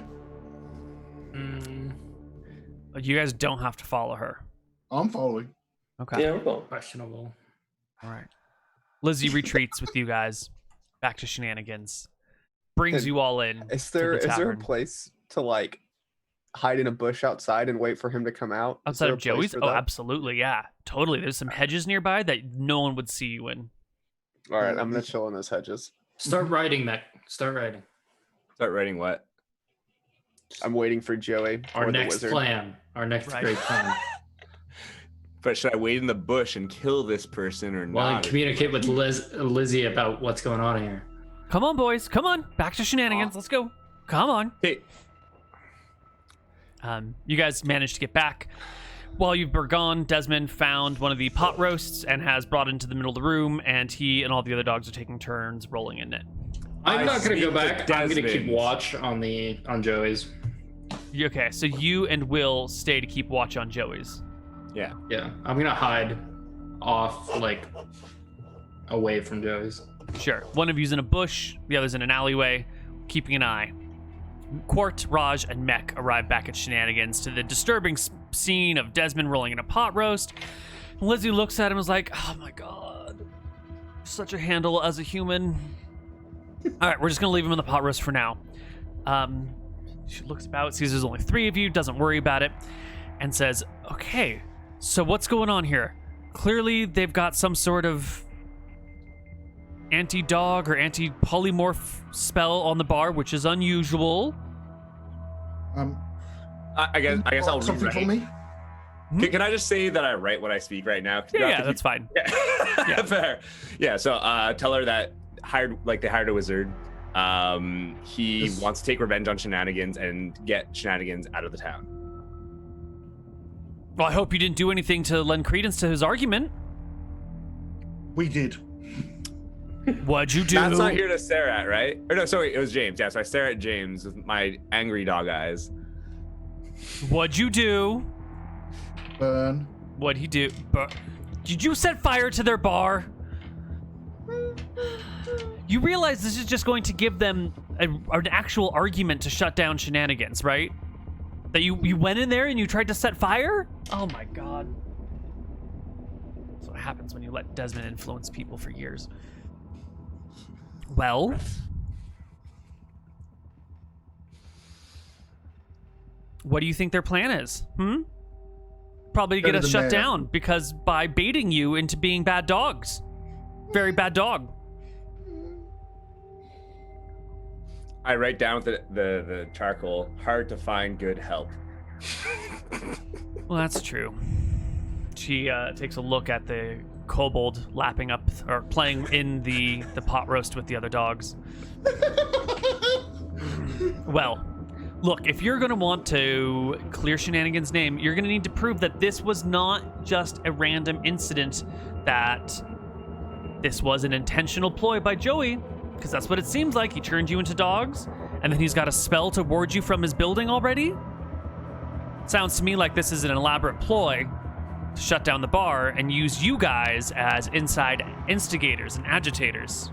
Speaker 1: You guys don't have to follow her.
Speaker 4: I'm following.
Speaker 1: Okay.
Speaker 5: Yeah, we're going.
Speaker 6: Questionable.
Speaker 1: All right. Lizzie retreats with you guys back to Shenanigans. Brings you all in.
Speaker 3: Is there a place to like hide in a bush outside and wait for him to come out?
Speaker 1: Outside of Joey's? Oh, absolutely. Yeah, totally. There's some hedges nearby that no one would see you in.
Speaker 3: All right, I'm gonna chill in those hedges.
Speaker 6: Start writing, Mac. Start writing.
Speaker 2: Start writing what?
Speaker 3: I'm waiting for Joey.
Speaker 6: Our
Speaker 3: or the
Speaker 6: next
Speaker 3: wizard.
Speaker 6: plan. Our next great plan.
Speaker 2: But should I wait in the bush and kill this person or
Speaker 6: Well,
Speaker 2: not?
Speaker 6: communicate with Lizzie about what's going on here.
Speaker 1: Come on, boys. Come on. Back to Shenanigans. Let's go. Come on.
Speaker 2: Hey.
Speaker 1: You guys managed to get back. While you were gone, Desmond found one of the pot roasts and has brought it into the middle of the room, and he and all the other dogs are taking turns rolling in it.
Speaker 6: I'm not going to go
Speaker 2: speak
Speaker 6: back.
Speaker 2: to
Speaker 6: I'm going to keep
Speaker 2: Desmond.
Speaker 6: watch on Joey's.
Speaker 1: Okay, so you and Will stay to keep watch on Joey's.
Speaker 2: Yeah.
Speaker 6: Yeah, I'm going to hide off, like, away from Joey's.
Speaker 1: Sure. One of you's in a bush, the other's in an alleyway, keeping an eye. Quart, Raj, and Mech arrive back at Shenanigans to the disturbing scene of Desmond rolling in a pot roast. Lizzie looks at him and is like, "Oh my god, such a handle as a human." All right, we're just gonna leave him in the pot roast for now. She looks about, sees there's only 3 of you, doesn't worry about it, and says, "Okay, so what's going on here? Clearly they've got some sort of anti-dog or anti-polymorph spell on the bar, which is unusual."
Speaker 2: I guess I'll
Speaker 4: something for
Speaker 2: rewrite.
Speaker 4: me.
Speaker 2: Can I just say that I write what I speak right now?
Speaker 1: Yeah, that's fine.
Speaker 2: Yeah, fair. Yeah, so tell her that they hired a wizard. He wants to take revenge on Shenanigans and get Shenanigans out of the town.
Speaker 1: Well, I hope you didn't do anything to lend credence to his argument.
Speaker 4: We did.
Speaker 1: What'd you do?
Speaker 2: That's not here to stare at, right? Or no, sorry, it was James. Yeah, so I stare at James with my angry dog eyes.
Speaker 1: What'd you do?
Speaker 4: Burn.
Speaker 1: What'd he do? Did you set fire to their bar? You realize this is just going to give them an actual argument to shut down Shenanigans, right? That you went in there and you tried to set fire? Oh my god. That's what happens when you let Desmond influence people for years. Well, what do you think their plan is? Probably to get us shut down because by baiting you into being bad dogs. Very bad dog.
Speaker 2: I write down with the charcoal, hard to find good help.
Speaker 1: Well, that's true. She takes a look at the kobold lapping up or playing in the pot roast with the other dogs. Well, look, if you're going to want to clear Shenanigans' name, you're going to need to prove that this was not just a random incident, that this was an intentional ploy by Joey, because that's what it seems like. He turned you into dogs, and then he's got a spell to ward you from his building already. Sounds to me like this is an elaborate ploy to shut down the bar and use you guys as inside instigators and agitators.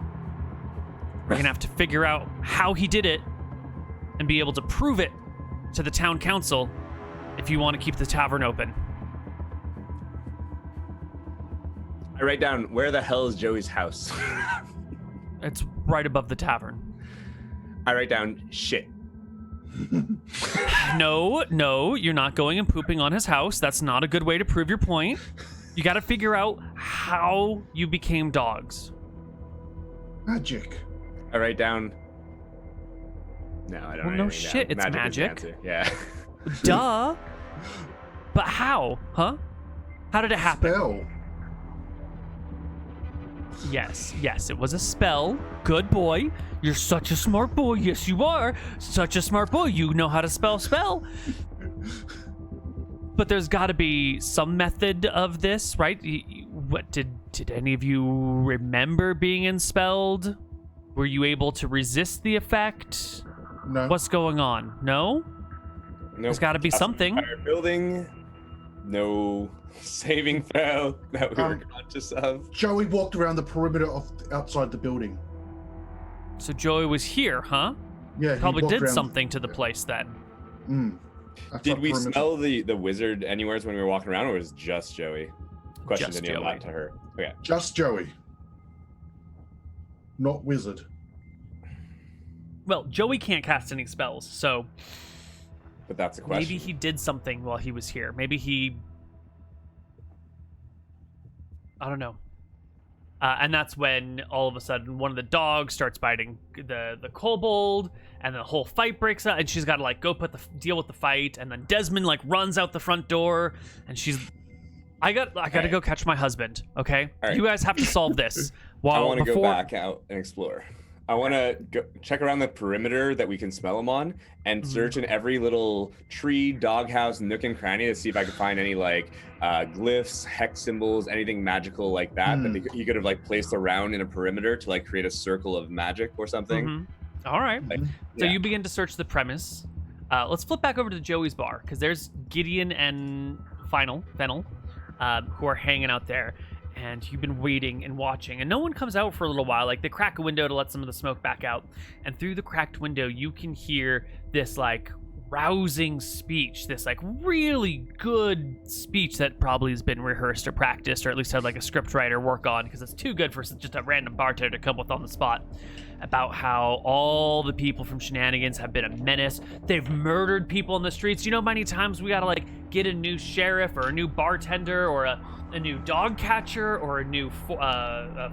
Speaker 1: We're gonna have to figure out how he did it and be able to prove it to the town council if you want to keep the tavern open.
Speaker 2: I write down, where the hell is Joey's house?
Speaker 1: It's right above the tavern.
Speaker 2: I write down shit.
Speaker 1: No, you're not going and pooping on his house. That's not a good way to prove your point. You got to figure out how you became dogs.
Speaker 4: Magic.
Speaker 2: I write down. No, I don't.
Speaker 1: Well, no shit, it's
Speaker 2: Magic. is the
Speaker 1: magic.
Speaker 2: answer. Yeah.
Speaker 1: Duh. But how? Huh? How did it happen?
Speaker 4: Spell.
Speaker 1: Yes, it was a spell. Good boy. You're such a smart boy. Yes, you are. Such a smart boy. You know how to spell. But there's got to be some method of this, right? What did any of you remember being enspelled? Were you able to resist the effect?
Speaker 4: No.
Speaker 1: What's going on? No?
Speaker 2: Nope.
Speaker 1: There's got to be something.
Speaker 2: Entire building. No saving throw that we were conscious of.
Speaker 4: Joey walked around the perimeter of outside the building.
Speaker 1: So Joey was here, huh?
Speaker 4: Yeah, he
Speaker 1: Probably
Speaker 4: walked
Speaker 1: did
Speaker 4: around-
Speaker 1: something to the place then.
Speaker 4: Outside
Speaker 2: Did we
Speaker 4: perimeter.
Speaker 2: smell the wizard anywheres when we were walking around, or was it just Joey? Question
Speaker 1: Just
Speaker 2: to Neal,
Speaker 1: Joey.
Speaker 2: not to her. Okay.
Speaker 4: Just Joey. Not wizard.
Speaker 1: Well, Joey can't cast any spells, so
Speaker 2: But that's a question.
Speaker 1: maybe he did something while he was here. Maybe he... I don't know. And that's when all of a sudden one of the dogs starts biting the kobold, and the whole fight breaks out, and she's got to like go deal with the fight, and then Desmond like runs out the front door, and she's... I got to go catch my husband. Okay,
Speaker 2: All right.
Speaker 1: you guys have to solve this.
Speaker 2: I want to go back out and explore. I want to go check around the perimeter that we can smell them on, and search in every little tree, doghouse, nook and cranny to see if I can find any like glyphs, hex symbols, anything magical like that that he could have like placed around in a perimeter to like create a circle of magic or something.
Speaker 1: All right.
Speaker 2: Like,
Speaker 1: So
Speaker 2: yeah.
Speaker 1: you begin to search the premise. Let's flip back over to Joey's bar, because there's Gideon and Fennel, who are hanging out there. And you've been waiting and watching, and no one comes out for a little while. Like, they crack a window to let some of the smoke back out. And through the cracked window, you can hear this, like, rousing speech. This, like, really good speech that probably has been rehearsed or practiced, or at least had, like, a script writer work on, because it's too good for just a random bartender to come with on the spot. About how all the people from Shenanigans have been a menace. They've murdered people in the streets. You know how many times we gotta, like, get a new sheriff or a new bartender or a new dog catcher or a new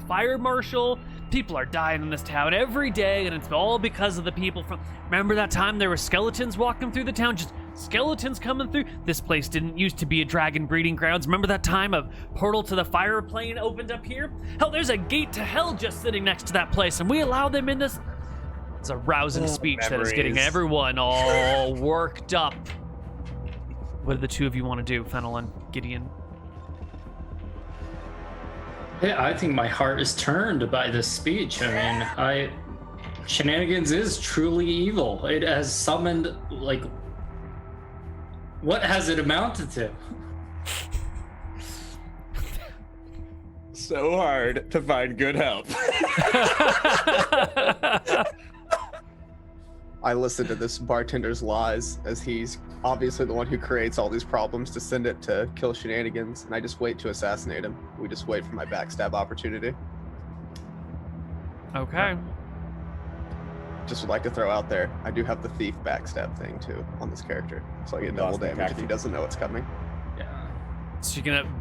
Speaker 1: fire marshal? People are dying in this town every day, and it's all because of the people from... Remember that time there were skeletons walking through the town? Just skeletons coming through? This place didn't used to be a dragon breeding grounds. Remember that time a portal to the fire plane opened up here? Hell, there's a gate to hell just sitting next to that place, and we allow them in this... It's a rousing speech that is getting
Speaker 2: memories.
Speaker 1: everyone all worked up. What do the two of you want to do, Fennel and Gideon?
Speaker 6: Yeah, I think my heart is turned by this speech. I mean, Shenanigans is truly evil. It has summoned, like, what has it amounted to?
Speaker 2: So hard to find good help.
Speaker 3: I listen to this bartender's lies as he's obviously the one who creates all these problems to send it to kill Shenanigans, and I just wait to assassinate him. We just wait for my backstab opportunity.
Speaker 1: Okay.
Speaker 3: Just would like to throw out there, I do have the thief backstab thing too on this character, so I get double
Speaker 2: Lost the
Speaker 3: damage if he
Speaker 2: tactic.
Speaker 3: doesn't know it's coming.
Speaker 6: Yeah.
Speaker 1: So you're gonna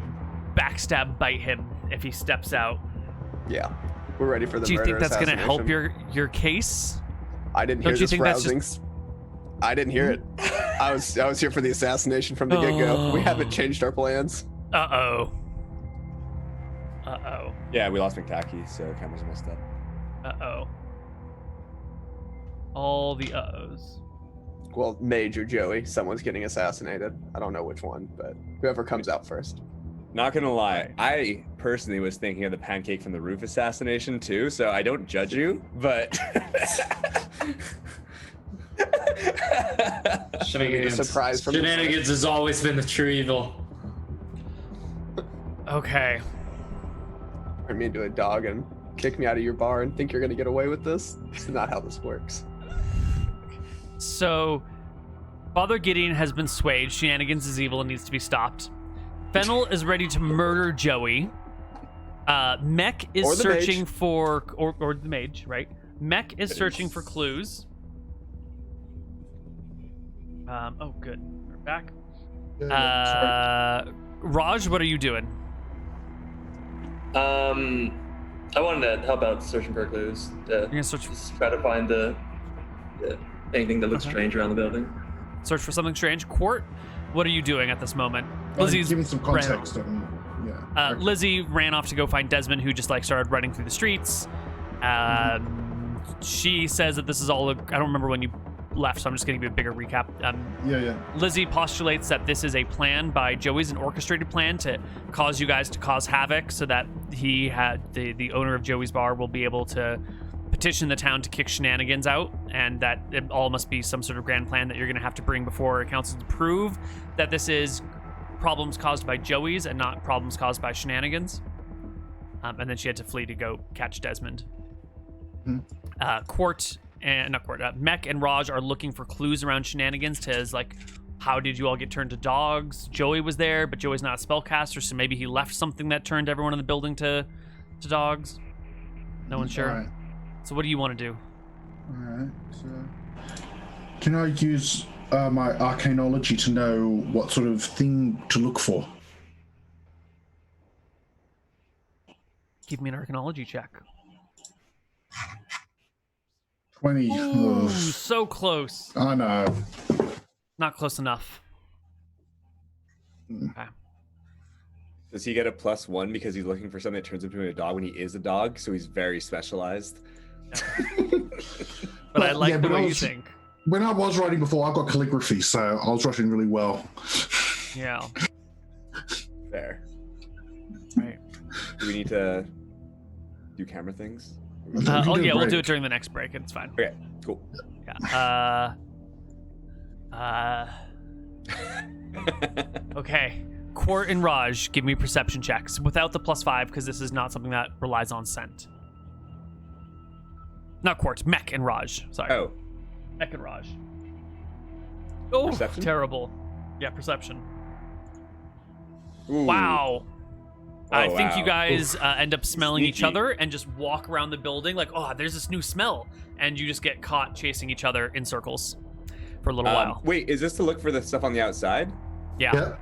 Speaker 1: backstab bite him if he steps out.
Speaker 3: Yeah, we're ready for the
Speaker 1: Do you think
Speaker 3: murder
Speaker 1: that's gonna help
Speaker 3: assassination.
Speaker 1: your case?
Speaker 3: I didn't
Speaker 1: Don't
Speaker 3: hear
Speaker 1: you
Speaker 3: this
Speaker 1: think that's
Speaker 3: rousing. I didn't hear it. I was here for the assassination from the get-go. We haven't changed our plans.
Speaker 1: Uh-oh.
Speaker 2: Yeah, we lost McTacky, so cameras messed up.
Speaker 1: Uh-oh. All the uh-ohs.
Speaker 3: Well, Mage or Joey, someone's getting assassinated. I don't know which one, but whoever comes out first.
Speaker 2: Not gonna lie, I personally was thinking of the pancake from the roof assassination too, so I don't judge you, but
Speaker 6: Shenanigans.
Speaker 3: a surprise from the
Speaker 6: Shenanigans has always been the true evil.
Speaker 1: Okay.
Speaker 3: Turn me into a dog and kick me out of your bar and think you're gonna get away with this? It's not how this works.
Speaker 1: So, Father Gideon has been swayed. Shenanigans is evil and needs to be stopped. Fennel is ready to murder Joey. Mech is
Speaker 3: Or the
Speaker 1: searching
Speaker 3: mage.
Speaker 1: for, or the mage, right? Mech is searching for clues. Oh, good. We're back. Raj, what are you doing?
Speaker 5: I wanted to help out searching for clues.
Speaker 1: You're gonna search,
Speaker 5: Just try to find anything that looks strange around the building.
Speaker 1: search for something strange. Quart, what are you doing at this moment?
Speaker 4: Lizzie's
Speaker 1: Lizzie's
Speaker 4: give me some context. Yeah.
Speaker 1: Lizzie ran off to go find Desmond, who just like started running through the streets. She says that this is all. I don't remember when you left, so I'm just going to give you a bigger recap.
Speaker 4: Yeah.
Speaker 1: Lizzie postulates that this is a plan by Joey's, an orchestrated plan to cause you guys to cause havoc, so that he had the owner of Joey's bar will be able to petition the town to kick Shenanigans out, and that it all must be some sort of grand plan that you're going to have to bring before council to prove that this is problems caused by Joey's and not problems caused by Shenanigans. And then she had to flee to go catch Desmond. Mech and Raj are looking for clues around Shenanigans to, like, how did you all get turned to dogs? Joey was there, but Joey's not a spellcaster, so maybe he left something that turned everyone in the building to dogs. No one's sure.
Speaker 4: Alright.
Speaker 1: So what do you want to do?
Speaker 4: Alright. So, can I use my arcanology to know what sort of thing to look for?
Speaker 1: Give me an arcanology check.
Speaker 4: 20.
Speaker 1: Ooh,
Speaker 4: Ugh.
Speaker 1: so close.
Speaker 4: I know.
Speaker 1: Not close enough. Okay.
Speaker 2: Does he get a +1 because he's looking for something that turns him into a dog when he is a dog? So he's very specialized.
Speaker 1: But I like the
Speaker 4: but
Speaker 1: way you think.
Speaker 4: When I was writing before, I got calligraphy, so I was writing really well.
Speaker 1: Yeah.
Speaker 2: Fair.
Speaker 1: Right.
Speaker 2: Do we need to do camera things?
Speaker 4: We can do a
Speaker 1: We'll
Speaker 4: break.
Speaker 1: do it during the next break. It's fine.
Speaker 2: Okay, cool.
Speaker 1: Yeah. Okay. Quart and Raj, give me perception checks without the +5 because this is not something that relies on scent. Not Quart, Mech and Raj. Sorry.
Speaker 2: Oh,
Speaker 1: Mech and Raj. Oh,
Speaker 2: Perception?
Speaker 1: terrible. Yeah, perception.
Speaker 2: ooh.
Speaker 1: Wow. I think
Speaker 2: wow.
Speaker 1: you guys end up smelling each
Speaker 2: Sneaky.
Speaker 1: other and just walk around the building like, oh, there's this new smell. And you just get caught chasing each other in circles for a little while.
Speaker 2: Wait, is this to look for the stuff on the outside?
Speaker 1: Yeah.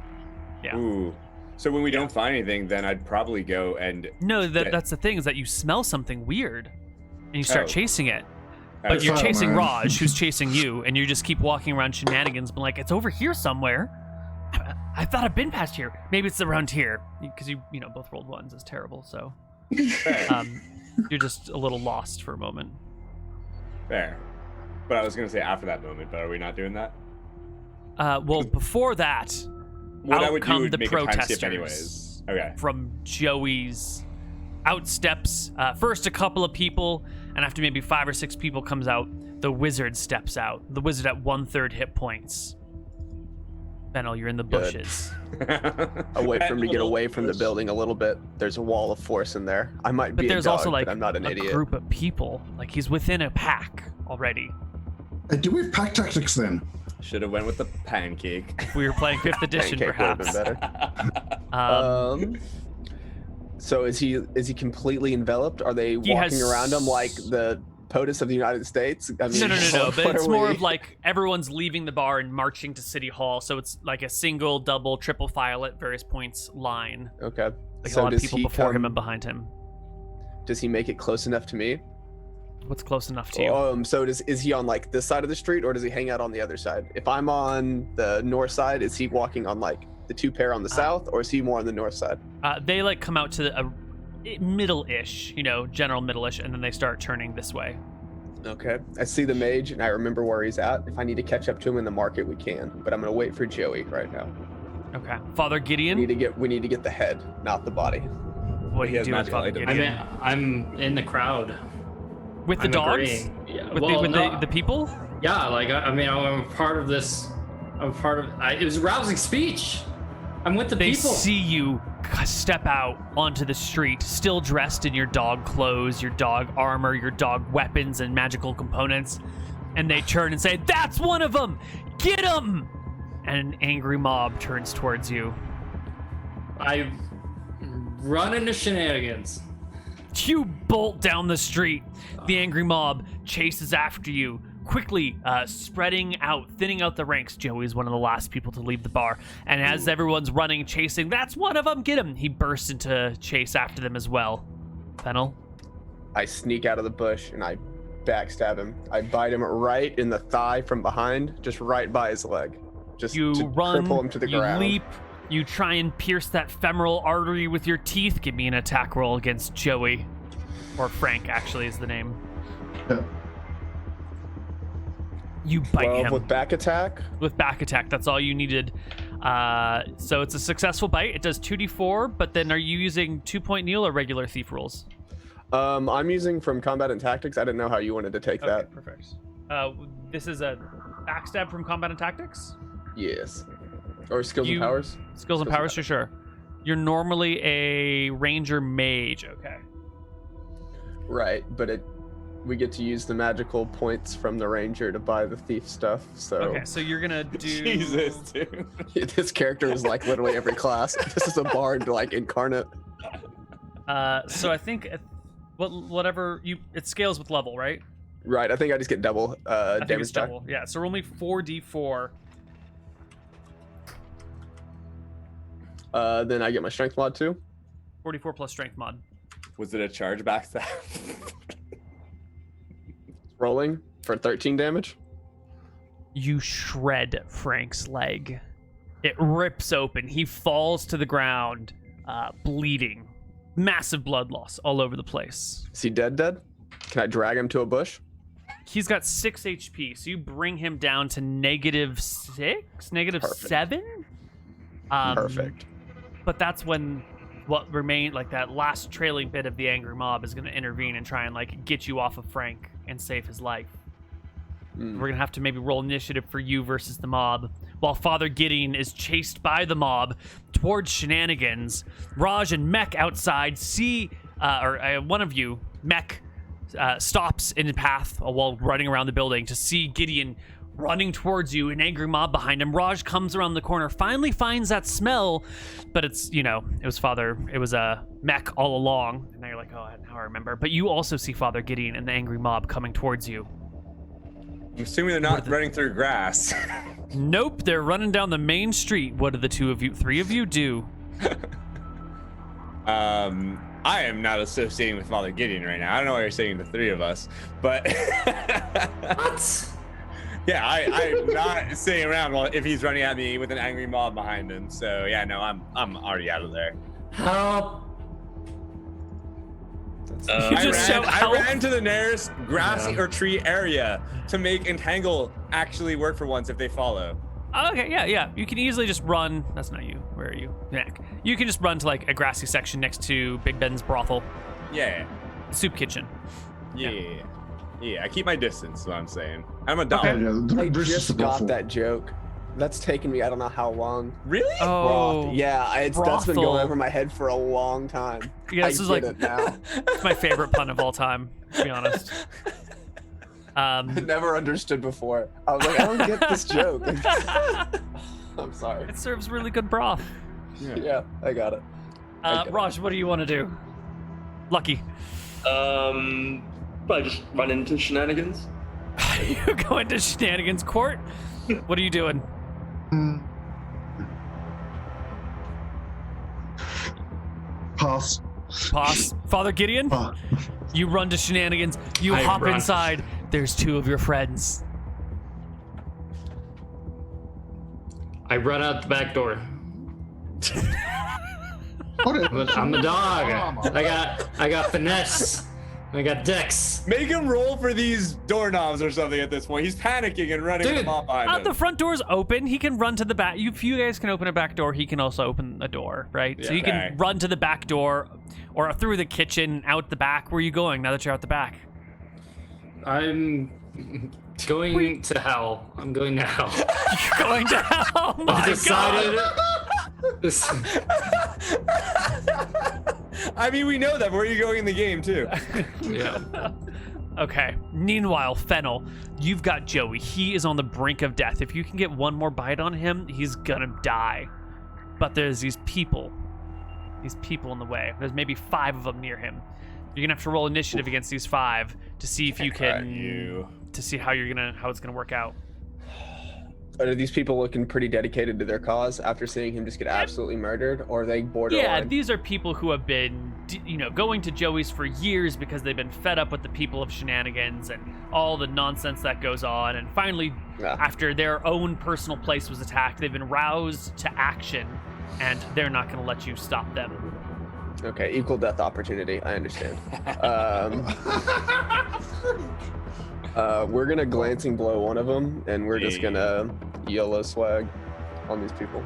Speaker 4: Yeah.
Speaker 2: Ooh. So when we don't find anything, then I'd probably go and.
Speaker 1: No,
Speaker 2: get-
Speaker 1: that's the thing, is that you smell something weird and you start
Speaker 2: Oh.
Speaker 1: chasing it.
Speaker 2: Oh,
Speaker 1: But you're
Speaker 4: Oh,
Speaker 1: chasing
Speaker 4: man.
Speaker 1: Raj, who's chasing you, and you just keep walking around Shenanigans, but like, it's over here somewhere. I thought I'd been past here. Maybe it's around here. Because you both rolled ones. It's terrible, so.
Speaker 2: Fair.
Speaker 1: You're just a little lost for a moment.
Speaker 2: Fair. But I was gonna say after that moment, but are we not doing that?
Speaker 1: Well, before that,
Speaker 2: What I
Speaker 1: out
Speaker 2: would do
Speaker 1: come
Speaker 2: would
Speaker 1: the
Speaker 2: make a time
Speaker 1: protesters.
Speaker 2: skip anyways. Okay.
Speaker 1: From Joey's. Out steps first a couple of people, and after maybe 5 or 6 people comes out, the wizard steps out. The wizard at 1/3 hit points. Fennel, you're in the
Speaker 3: Good.
Speaker 1: bushes.
Speaker 3: I'll wait for him to get away from the building a little bit. There's a wall of force in there. I might
Speaker 1: But
Speaker 3: be
Speaker 1: there's
Speaker 3: a dog,
Speaker 1: also like
Speaker 3: but I'm not an
Speaker 1: a
Speaker 3: idiot.
Speaker 1: group of people. Like he's within a pack already.
Speaker 4: Hey, do we have pack tactics then?
Speaker 2: Should have went with the pancake.
Speaker 1: If we were playing 5th edition,
Speaker 3: Pancake would have been
Speaker 1: perhaps.
Speaker 3: better. So is he completely enveloped? Are they walking
Speaker 1: has-
Speaker 3: around him like the POTUS of the United States? I mean,
Speaker 1: No. But
Speaker 3: what
Speaker 1: it's
Speaker 3: are
Speaker 1: more
Speaker 3: we?
Speaker 1: of like everyone's leaving the bar and marching to City Hall. So it's like a single, double, triple file at various points line.
Speaker 3: Okay.
Speaker 1: Like
Speaker 3: So
Speaker 1: a lot of
Speaker 3: does
Speaker 1: people
Speaker 3: he
Speaker 1: before him
Speaker 3: come-
Speaker 1: and behind him.
Speaker 3: Does he make it close enough to me?
Speaker 1: What's close enough to you?
Speaker 3: So is he on like this side of the street, or does he hang out on the other side? If I'm on the north side, is he walking on like the two pair on the south, or is he more on the north side?
Speaker 1: They like come out to a middle-ish, general middle-ish, and then they start turning this way.
Speaker 3: Okay. I see the mage, and I remember where he's at. If I need to catch up to him in the market, we can. But I'm gonna wait for Joey right now.
Speaker 1: Okay. Father Gideon,
Speaker 3: We need to get the head, not the body.
Speaker 1: what do
Speaker 2: He
Speaker 1: you
Speaker 2: has
Speaker 1: do with
Speaker 2: magical
Speaker 1: Father
Speaker 2: items.
Speaker 6: I
Speaker 1: Gideon?
Speaker 6: mean, I'm in the crowd.
Speaker 1: With the
Speaker 6: I'm
Speaker 1: dogs?
Speaker 6: agreeing. Yeah,
Speaker 1: With,
Speaker 6: well,
Speaker 1: with
Speaker 6: no,
Speaker 1: the people?
Speaker 6: yeah, like I'm a part of this. It was a rousing speech. I'm with the
Speaker 1: They
Speaker 6: people.
Speaker 1: see you step out onto the street, still dressed in your dog clothes, your dog armor, your dog weapons and magical components, and they turn and say, "That's one of them! Get him!" And an angry mob turns towards you.
Speaker 6: I run into Shenanigans.
Speaker 1: You bolt down the street. The angry mob chases after you, quickly spreading out, thinning out the ranks. Joey's one of the last people to leave the bar. And as everyone's running, chasing, that's one of them, get him. He bursts into chase after them as well. Fennel?
Speaker 3: I sneak out of the bush and I backstab him. I bite him right in the thigh from behind, just right by his leg. Just
Speaker 1: You
Speaker 3: to
Speaker 1: run,
Speaker 3: cripple him to the
Speaker 1: you
Speaker 3: ground.
Speaker 1: leap, you try and pierce that femoral artery with your teeth. Give me an attack roll against Joey. Or Frank, actually, is the name.
Speaker 4: Yeah.
Speaker 1: You bite
Speaker 3: 12
Speaker 1: him.
Speaker 3: with back attack.
Speaker 1: With back attack, that's all you needed. So it's a successful bite. It does 2d4, but then are you using 2-point Neal or regular thief rolls?
Speaker 3: I'm using from combat and tactics. I didn't know how you wanted to take that.
Speaker 1: Perfect. This is a backstab from combat and tactics?
Speaker 3: Yes. Or skills and powers.
Speaker 1: Skills and powers, sure. You're normally a ranger mage, okay.
Speaker 3: Right, but we get to use the magical points from the ranger to buy the thief stuff. So
Speaker 1: Okay, so you're gonna do.
Speaker 2: Jesus, dude.
Speaker 3: this character is like literally every class. This is a bard like incarnate.
Speaker 1: So I think whatever it scales with level, right?
Speaker 3: Right, I think I just get double
Speaker 1: I think
Speaker 3: damage
Speaker 1: it's
Speaker 3: back.
Speaker 1: double. Yeah, so we're only 4d4.
Speaker 3: Then I get my strength mod too.
Speaker 1: 44 plus strength mod.
Speaker 2: Was it a charge backstab?
Speaker 3: Rolling for 13 damage.
Speaker 1: You shred Frank's leg. It rips open. He falls to the ground, bleeding. Massive blood loss all over the place.
Speaker 3: Is he dead? Can I drag him to a bush?
Speaker 1: He's got 6 HP, so you bring him down to -6, -7.
Speaker 3: Perfect.
Speaker 1: But that's when what remained, like that last trailing bit of the angry mob, is going to intervene and try and like get you off of Frank and save his life. We're going to have to maybe roll initiative for you versus the mob. While Father Gideon is chased by the mob towards Shenanigans, Raj and Mech outside see, one of you, Mech, stops in the path while running around the building to see Gideon running towards you, an angry mob behind him. Raj comes around the corner, finally finds that smell, but it's, it was a Mech all along. And now you're like, oh, now I remember. But you also see Father Gideon and the angry mob coming towards you.
Speaker 2: I'm assuming they're not running through grass.
Speaker 1: Nope, they're running down the main street. What do the three of you do?
Speaker 2: I am not associating with Father Gideon right now. I don't know why you're saying the three of us, but
Speaker 6: What?
Speaker 2: yeah, I'm not sitting around while if he's running at me with an angry mob behind him. So yeah, no, I'm already out of there.
Speaker 6: Help!
Speaker 2: I ran to the nearest grassy or tree area to make entangle actually work for once if they follow.
Speaker 1: Okay, yeah. You can easily just run. That's not you. Where are you? Mac. You can just run to like a grassy section next to Big Ben's brothel.
Speaker 2: Yeah.
Speaker 1: Soup kitchen.
Speaker 2: Yeah, I keep my distance, is what I'm saying. I'm a dog.
Speaker 3: I just got that joke. That's taken me I don't know how long.
Speaker 2: Really?
Speaker 1: Oh,
Speaker 3: Yeah, that's been
Speaker 1: brothel.
Speaker 3: going over my head for a long time.
Speaker 1: Yeah, this is like
Speaker 3: it now.
Speaker 1: it's my favorite pun of all time, to be honest.
Speaker 3: I never understood before. I was like, I don't get this joke. I'm sorry.
Speaker 1: It serves really good broth.
Speaker 3: Yeah, I got it.
Speaker 1: Raj, what do you want to do? Lucky.
Speaker 5: Probably just run into Shenanigans.
Speaker 1: You go into Shenanigans Court. What are you doing?
Speaker 4: Pass.
Speaker 1: Father Gideon, you run to Shenanigans. You hop inside. There's two of your friends.
Speaker 6: I run out the back door. I'm the dog. I got finesse. I got dex.
Speaker 2: Make him roll for these doorknobs or something at this point. He's panicking and running
Speaker 6: Dude,
Speaker 2: the mob behind him.
Speaker 1: The front door's open. He can run to the back. If you guys can open a back door, he can also open a door, right? So you can run to the back door or through the kitchen, out the back. Where are you going now that you're out the back?
Speaker 6: I'm going to hell. I'm going to hell.
Speaker 1: You're going to hell. Oh my
Speaker 6: I've decided.
Speaker 2: I mean, we know that, but where are you going in the game, too?
Speaker 6: Yeah.
Speaker 1: Okay. Meanwhile, Fennel, you've got Joey. He is on the brink of death. If you can get one more bite on him, he's gonna die. But there's these people these people in the way. There's maybe 5 of them near him. You're gonna have to roll initiative against these 5 to see if you can to see how it's gonna work out.
Speaker 3: Are these people looking pretty dedicated to their cause after seeing him just get absolutely murdered, or are they borderline?
Speaker 1: Yeah, these are people who have been, going to Joey's for years because they've been fed up with the people of Shenanigans and all the nonsense that goes on. And finally, after their own personal place was attacked, they've been roused to action, and they're not going to let you stop them.
Speaker 3: Okay, equal death opportunity. I understand. We're gonna glancing blow one of them, and we're just gonna yellow swag on these people.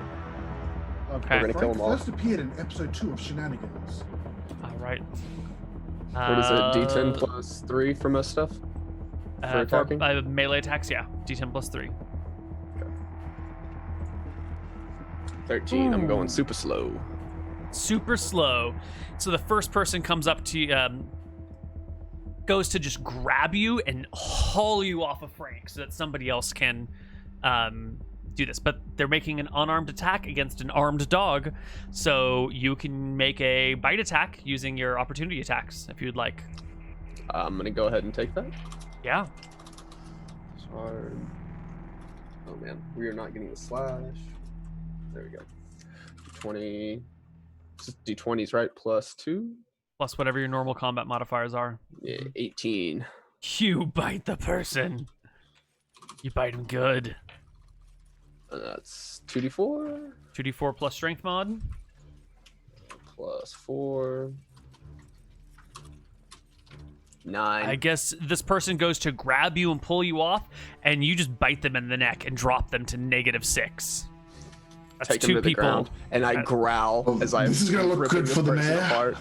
Speaker 1: Okay.
Speaker 3: We're gonna kill them all.
Speaker 4: First appeared in episode 2 of Shenanigans.
Speaker 1: All right.
Speaker 3: What is it? D10 plus 3 for most stuff? For attacking?
Speaker 1: Melee attacks, yeah. D10 plus 3.
Speaker 3: Okay. 13. I'm going super slow.
Speaker 1: Super slow. So the first person comes up to you, goes to just grab you and haul you off of Frank so that somebody else can do this. But they're making an unarmed attack against an armed dog, so you can make a bite attack using your opportunity attacks if you'd like.
Speaker 3: I'm gonna go ahead and take that.
Speaker 1: Yeah.
Speaker 3: Sorry. Oh man, we are not getting the slash. There we go. 20. D20s, right? Plus 2.
Speaker 1: Plus whatever your normal combat modifiers are.
Speaker 3: Yeah, 18.
Speaker 1: You bite the person. You bite him good.
Speaker 3: That's 2d4.
Speaker 1: 2d4 plus strength mod.
Speaker 3: Plus 4. 9.
Speaker 1: I guess this person goes to grab you and pull you off, and you just bite them in the neck and drop them to -6. That's
Speaker 3: Take
Speaker 1: 2
Speaker 3: him to the
Speaker 1: people.
Speaker 3: ground, and I growl as I.
Speaker 4: This is gonna look good for the mayor.
Speaker 3: Apart.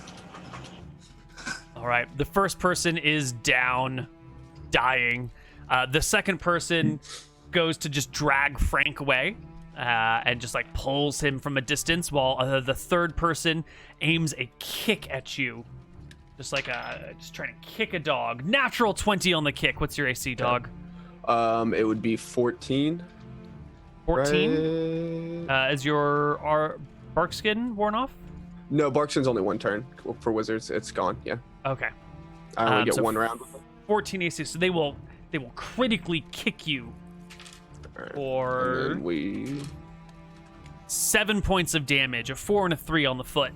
Speaker 1: All right, the first person is down, dying. The second person goes to just drag Frank away and just like pulls him from a distance, while the third person aims a kick at you, just like just trying to kick a dog. Natural 20 on the kick. What's your AC, dog?
Speaker 3: It would be 14.
Speaker 1: 14.
Speaker 3: Right?
Speaker 1: Is your bark skin worn off?
Speaker 3: No, Barkson's only 1 turn. For wizards, it's gone. Yeah.
Speaker 1: Okay.
Speaker 3: I only get
Speaker 1: so
Speaker 3: 1 round with it.
Speaker 1: 14 AC, so they will critically kick you
Speaker 3: Alright.
Speaker 1: for
Speaker 3: And then we
Speaker 1: 7 points of damage, a 4 and a 3 on the foot.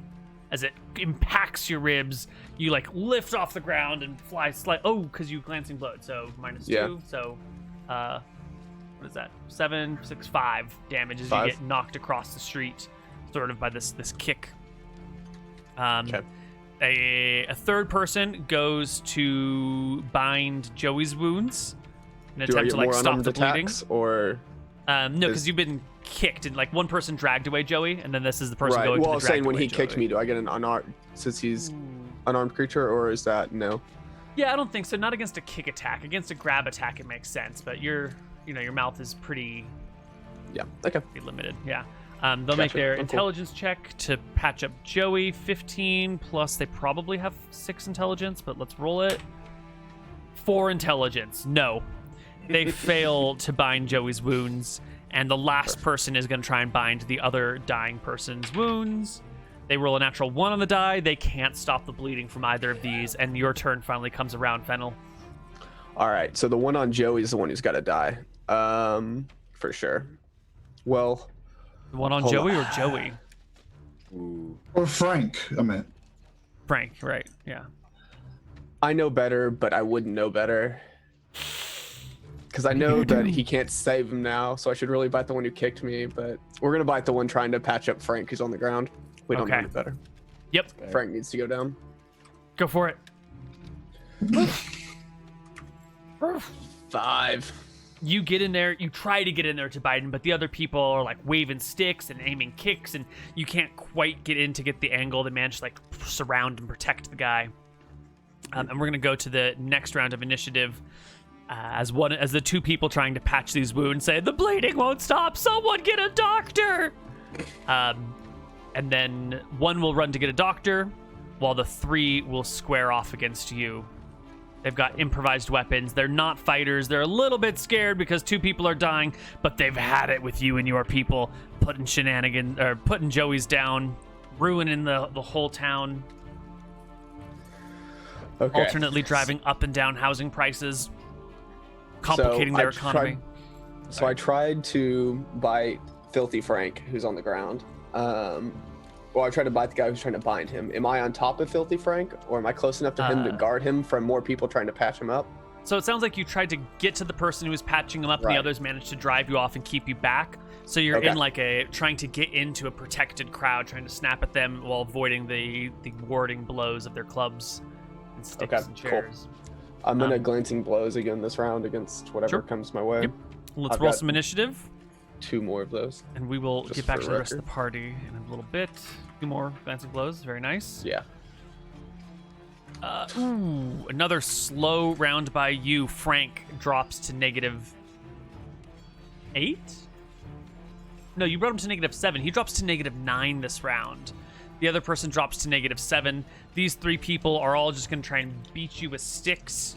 Speaker 1: As it impacts your ribs, you like lift off the ground and fly because you glancing blowed, so -2.
Speaker 3: Yeah.
Speaker 1: So what is that? 7, 6, 5 damage as
Speaker 3: 5.
Speaker 1: you get knocked across the street, sort of by this kick.
Speaker 3: Okay.
Speaker 1: A third person goes to bind Joey's wounds in an
Speaker 3: Do I
Speaker 1: attempt
Speaker 3: get
Speaker 1: to like
Speaker 3: more
Speaker 1: stop
Speaker 3: unarmed
Speaker 1: the bleeding.
Speaker 3: attacks, or
Speaker 1: No, because you've been kicked, and like one person dragged away Joey, and then this is the person
Speaker 3: right?
Speaker 1: going
Speaker 3: Well, I
Speaker 1: to
Speaker 3: was
Speaker 1: the
Speaker 3: saying
Speaker 1: dragged
Speaker 3: when
Speaker 1: away
Speaker 3: he kicked
Speaker 1: Joey.
Speaker 3: me, do I get an unarmed since he's unarmed creature, or is that no?
Speaker 1: Yeah, I don't think so. Not against a kick attack. Against a grab attack, it makes sense. But your mouth is pretty
Speaker 3: Yeah. Okay.
Speaker 1: limited. Yeah. They'll make
Speaker 3: Gotcha.
Speaker 1: their
Speaker 3: Oh, cool.
Speaker 1: intelligence check to patch up Joey. 15 plus they probably have 6 intelligence, but let's roll it. 4 intelligence. No. They fail to bind Joey's wounds, and the last person is going to try and bind the other dying person's wounds. They roll a natural 1 on the die. They can't stop the bleeding from either of these, and your turn finally comes around, Fennel.
Speaker 3: All right. So the one on Joey is the one who's got to die. For sure. Well.
Speaker 1: The one on
Speaker 3: Hold
Speaker 1: Joey
Speaker 3: on.
Speaker 1: or Joey?
Speaker 2: Ooh.
Speaker 4: Or Frank, I meant.
Speaker 1: Frank, right, yeah.
Speaker 3: I know better, but I wouldn't know better. Because I know that he can't save him now, so I should really bite the one who kicked me, but we're going to bite the one trying to patch up Frank who's on the ground. We don't know
Speaker 1: Okay.
Speaker 3: any better.
Speaker 1: Yep,
Speaker 3: Frank needs to go down.
Speaker 1: go for it.
Speaker 3: 5.
Speaker 1: You get in there, you try to get in there to bite him, but the other people are like waving sticks and aiming kicks, and you can't quite get in to get the angle. They manage to like surround and protect the guy. And we're gonna go to the next round of initiative as the 2 people trying to patch these wounds say, "The bleeding won't stop. Someone get a doctor!" And then 1 will run to get a doctor, while the 3 will square off against you. They've got improvised weapons. They're not fighters. They're a little bit scared because 2 people are dying, but they've had it with you and your people putting Joey's down. ruining the whole town.
Speaker 3: Okay.
Speaker 1: Alternately driving up and down housing prices, complicating their economy.
Speaker 3: So I tried to bite Filthy Frank, who's on the ground. Well, I tried to bite the guy who's trying to bind him. Am I on top of Filthy Frank, or am I close enough to him to guard him from more people trying to patch him up?
Speaker 1: So it sounds like you tried to get to the person who was patching him up, and the others managed to drive you off and keep you back. So you're in like trying to get into a protected crowd, trying to snap at them while avoiding the warding blows of their clubs and sticks and chairs.
Speaker 3: Cool. I'm gonna glancing blows again this round against whatever comes my way.
Speaker 1: Yep. Let's roll some initiative.
Speaker 3: 2 more of those.
Speaker 1: And we will get back to the rest of the party in a little bit. 2 more glancing blows. Very nice.
Speaker 3: Yeah.
Speaker 1: Another slow round by you. Frank drops to -8? No, you brought him to -7. He drops to -9 this round. The other person drops to -7. These 3 people are all just going to try and beat you with sticks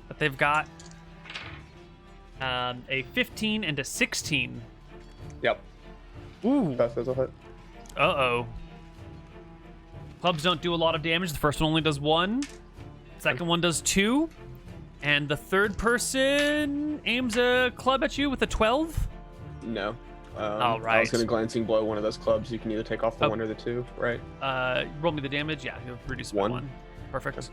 Speaker 1: that they've got. A 15 and a 16.
Speaker 3: Yep.
Speaker 1: Ooh.
Speaker 3: That does a hit.
Speaker 1: Uh-oh. Clubs don't do a lot of damage. The first one only does 1. Second one does 2. And the third person aims a club at you with a 12?
Speaker 3: No.
Speaker 1: All right.
Speaker 3: I was going to glancing blow one of those clubs. You can either take off the 1 or the 2, right?
Speaker 1: Roll me the damage. Yeah, you'll reduce by 1. Perfect.
Speaker 3: Okay.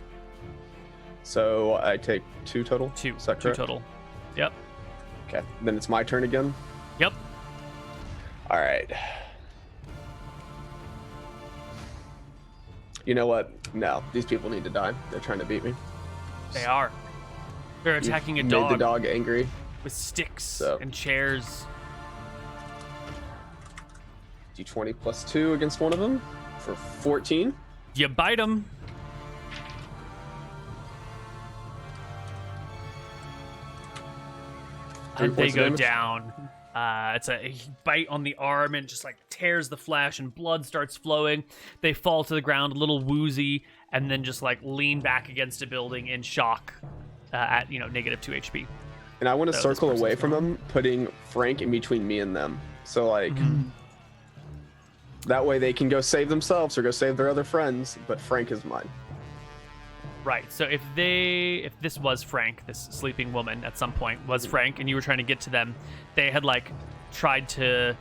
Speaker 3: So I take 2 total?
Speaker 1: 2.
Speaker 3: Is that
Speaker 1: 2
Speaker 3: correct?
Speaker 1: total. Yep.
Speaker 3: Okay. Then it's my turn again?
Speaker 1: Yep.
Speaker 3: All right. You know what? No, these people need to die. They're trying to beat me.
Speaker 1: They are. They're attacking a
Speaker 3: Made
Speaker 1: dog
Speaker 3: the dog angry.
Speaker 1: with sticks
Speaker 3: So.
Speaker 1: and chairs.
Speaker 3: D20 plus 2 against one of them for 14.
Speaker 1: You bite them. And they go down. It's a bite on the arm and just like tears the flesh and blood starts flowing. They fall to the ground a little woozy and then just like lean back against a building in shock at -2 HP.
Speaker 3: And I want to circle away from them, putting Frank in between me and them. So like that way they can go save themselves or go save their other friends, but Frank is mine.
Speaker 1: Right. So if this was Frank, this sleeping woman at some point was Frank, and you were trying to get to them, they had like tried to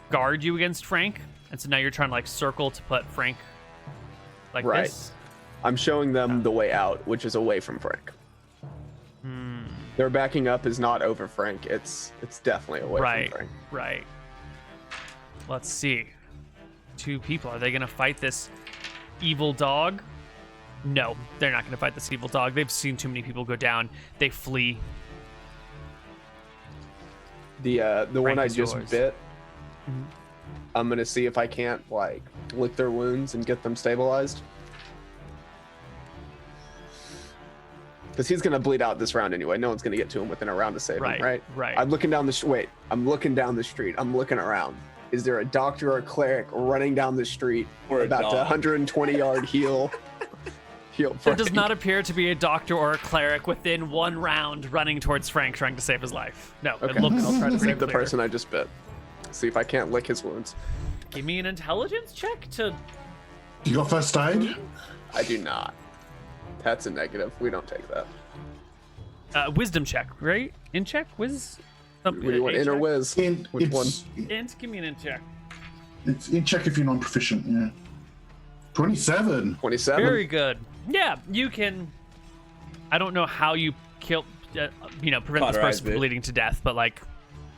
Speaker 1: guard you against Frank, and so now you're trying to like circle to put Frank like this.
Speaker 3: I'm showing them the way out, which is away from Frank. Their backing up is not over Frank. It's definitely away from Frank.
Speaker 1: Right. Let's see. 2 people. Are they gonna fight this evil dog? No, they're not going to fight this evil dog. They've seen too many people go down. They flee.
Speaker 3: The one I just
Speaker 1: yours.
Speaker 3: bit. I'm gonna see if I can't like lick their wounds and get them stabilized. Because he's gonna bleed out this round anyway. No one's gonna get to him within a round to save him, right?
Speaker 1: Right.
Speaker 3: I'm looking down the wait. I'm looking down the street. I'm looking around. Is there a doctor or a cleric running down the street
Speaker 2: Or a
Speaker 3: about to
Speaker 2: dog.
Speaker 3: 120-yard heal?
Speaker 1: There does not appear to be a doctor or a cleric within 1 round running towards Frank trying to save his life. No,
Speaker 3: Okay,
Speaker 1: it looks
Speaker 3: I'll try to
Speaker 1: pretty
Speaker 3: save the
Speaker 1: clear.
Speaker 3: person I just bit. See if I can't lick his wounds.
Speaker 1: Give me an intelligence check to...
Speaker 4: You got first aid?
Speaker 3: I do not. That's a negative. We don't take that.
Speaker 1: Wisdom check, right? In check? Whiz?
Speaker 3: What do you want, in or whiz? Which one?
Speaker 1: Int, give me an in check.
Speaker 4: It's in check if you're non-proficient, yeah. 27.
Speaker 3: 27.
Speaker 1: Very good. Yeah, you can... I don't know how you kill... prevent this
Speaker 2: Cauterize
Speaker 1: person from
Speaker 2: it.
Speaker 1: bleeding to death, but like,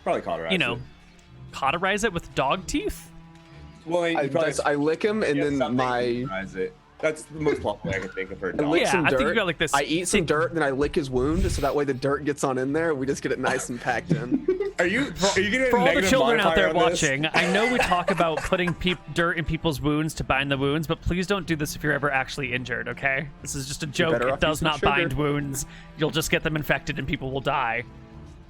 Speaker 2: Probably cauterize it.
Speaker 1: cauterize it with dog teeth?
Speaker 2: Well, you probably
Speaker 3: I lick him and then
Speaker 2: something
Speaker 3: my...
Speaker 2: to cauterize it. That's the most plausible I can think of for a
Speaker 3: I
Speaker 2: dog.
Speaker 3: lick
Speaker 1: Yeah,
Speaker 3: some
Speaker 1: I
Speaker 3: dirt.
Speaker 1: think you got like this
Speaker 3: I eat some
Speaker 1: thick-
Speaker 3: dirt, then I lick his wound, so that way the dirt gets on in there. We just get it nice and packed in.
Speaker 2: Are you getting
Speaker 1: For
Speaker 2: a
Speaker 1: all the
Speaker 2: negative
Speaker 1: children out there
Speaker 2: modifier on this?
Speaker 1: watching, I know we talk about putting dirt in people's wounds to bind the wounds, but please don't do this if you're ever actually injured, okay? This is just a joke.
Speaker 3: better
Speaker 1: It
Speaker 3: off
Speaker 1: does
Speaker 3: using
Speaker 1: not
Speaker 3: sugar.
Speaker 1: bind wounds. You'll just get them infected and people will die.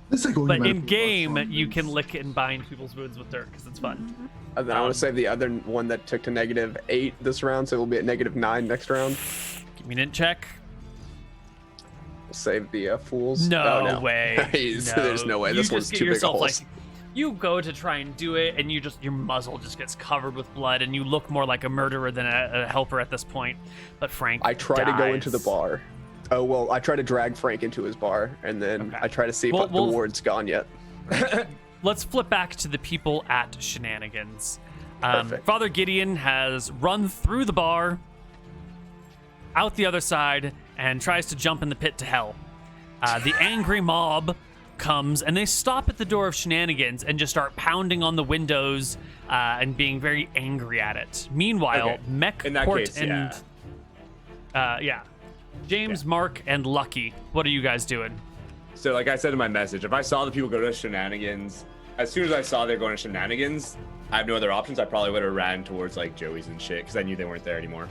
Speaker 4: Let's take all
Speaker 1: But
Speaker 4: your
Speaker 1: in
Speaker 4: medical
Speaker 1: game,
Speaker 4: advice on
Speaker 1: you
Speaker 4: this.
Speaker 1: can lick and bind people's wounds with dirt because it's fun.
Speaker 3: And then I want to save the other one that took to -8 this round, so it will be at -9 next round.
Speaker 1: Give me an int check.
Speaker 3: We'll save the fools.
Speaker 1: No
Speaker 3: Oh, no.
Speaker 1: way.
Speaker 3: There's no way.
Speaker 1: You
Speaker 3: This
Speaker 1: just
Speaker 3: one's
Speaker 1: get
Speaker 3: too big a
Speaker 1: yourself,
Speaker 3: hole.
Speaker 1: like, You go to try and do it, and your muzzle just gets covered with blood, and you look more like a murderer than a helper at this point. But Frank
Speaker 3: I try to go into the
Speaker 1: dies.
Speaker 3: bar. Oh, well, I try to drag Frank into his bar, and then
Speaker 1: Okay.
Speaker 3: I try to see if
Speaker 1: Well,
Speaker 3: the ward's gone yet.
Speaker 1: Let's flip back to the people at Shenanigans.
Speaker 3: Perfect.
Speaker 1: Father Gideon has run through the bar, out the other side, and tries to jump in the pit to hell. The angry mob comes, and they stop at the door of Shenanigans and just start pounding on the windows and being very angry at it. Meanwhile,
Speaker 2: Okay.
Speaker 1: Mech,
Speaker 2: In that
Speaker 1: Port,
Speaker 2: case,
Speaker 1: and James, Marc, and Lucky, what are you guys doing?
Speaker 2: So like I said in my message, if I saw the people go to Shenanigans, as soon as I saw they're going to Shenanigans, I have no other options. I probably would have ran towards like Joey's and shit because I knew they weren't there anymore.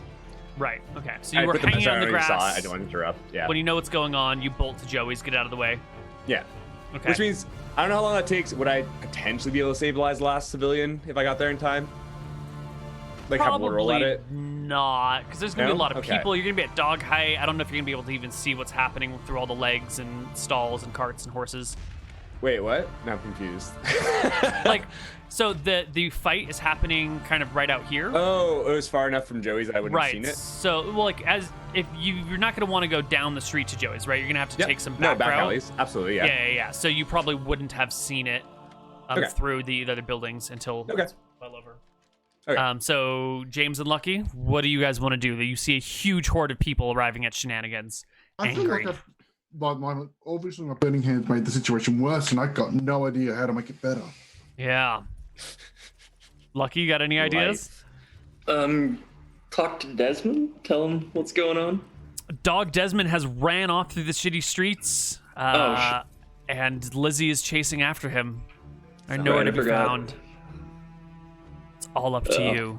Speaker 1: Right. Okay. So
Speaker 2: I
Speaker 1: you were
Speaker 2: put
Speaker 1: hanging on the
Speaker 2: message, I already
Speaker 1: grass.
Speaker 2: saw it. I don't want to interrupt. Yeah.
Speaker 1: When you know what's going on, you bolt to Joey's, get out of the way.
Speaker 2: Yeah.
Speaker 1: Okay.
Speaker 2: Which means I don't know how long that takes. Would I potentially be able to stabilize the last civilian if I got there in time? Like have a roll at
Speaker 1: Probably
Speaker 2: it?
Speaker 1: not, because there's gonna be a
Speaker 2: No?
Speaker 1: lot of
Speaker 2: Okay.
Speaker 1: people. You're gonna be at dog height. I don't know if you're gonna be able to even see what's happening through all the legs and stalls and carts and horses.
Speaker 2: Wait, what? Now I'm confused.
Speaker 1: Like, so the fight is happening kind of right out here.
Speaker 2: Oh, it was far enough from Joey's that I wouldn't
Speaker 1: right.
Speaker 2: have seen it.
Speaker 1: So, well, like as if you're not gonna want to go down the street to Joey's, right? You're gonna have to
Speaker 2: Yep.
Speaker 1: take some
Speaker 2: No,
Speaker 1: back
Speaker 2: back
Speaker 1: route.
Speaker 2: alleys. Absolutely, yeah.
Speaker 1: Yeah. So you probably wouldn't have seen it
Speaker 2: Okay.
Speaker 1: through the other buildings until
Speaker 2: Okay.
Speaker 1: it's well over.
Speaker 2: Okay.
Speaker 1: So James and Lucky, what do you guys want to do? You see a huge horde of people arriving at Shenanigans.
Speaker 4: I feel
Speaker 1: Angry.
Speaker 4: like obviously my burning hands made the situation worse, and I got no idea how to make it better.
Speaker 1: Yeah. Lucky, you got any ideas?
Speaker 5: Talk to Desmond. Tell him what's going on.
Speaker 1: Dog Desmond has ran off through the shitty streets, and Lizzie is chasing after him. They're nowhere to
Speaker 5: I
Speaker 1: be
Speaker 5: forgot.
Speaker 1: found. It's all up to you.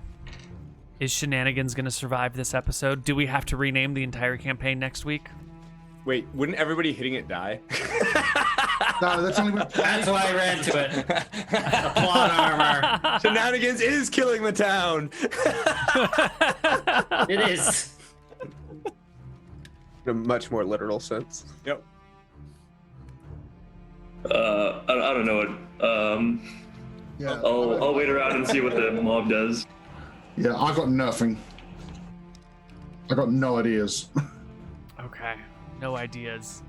Speaker 1: Is Shenanigans going to survive this episode? Do we have to rename the entire campaign next week?
Speaker 2: Wait, wouldn't everybody hitting it die?
Speaker 4: No, that's only with
Speaker 6: That's why I ran to it. The plot armor.
Speaker 2: Shenanigans is killing the town.
Speaker 6: It is.
Speaker 3: In a much more literal sense.
Speaker 2: Yep.
Speaker 5: I don't know what.
Speaker 4: yeah.
Speaker 5: I'll wait around and see what the mob does.
Speaker 4: Yeah, I got nothing. I got no ideas.
Speaker 1: Okay, no ideas.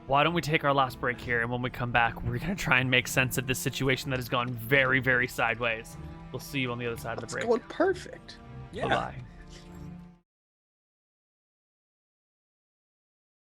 Speaker 1: Why don't we take our last break here, and when we come back, we're going to try and make sense of this situation that has gone very, very sideways. We'll see you on the other side of the
Speaker 3: It's
Speaker 1: break.
Speaker 3: going perfect.
Speaker 2: Yeah.
Speaker 1: Bye-bye.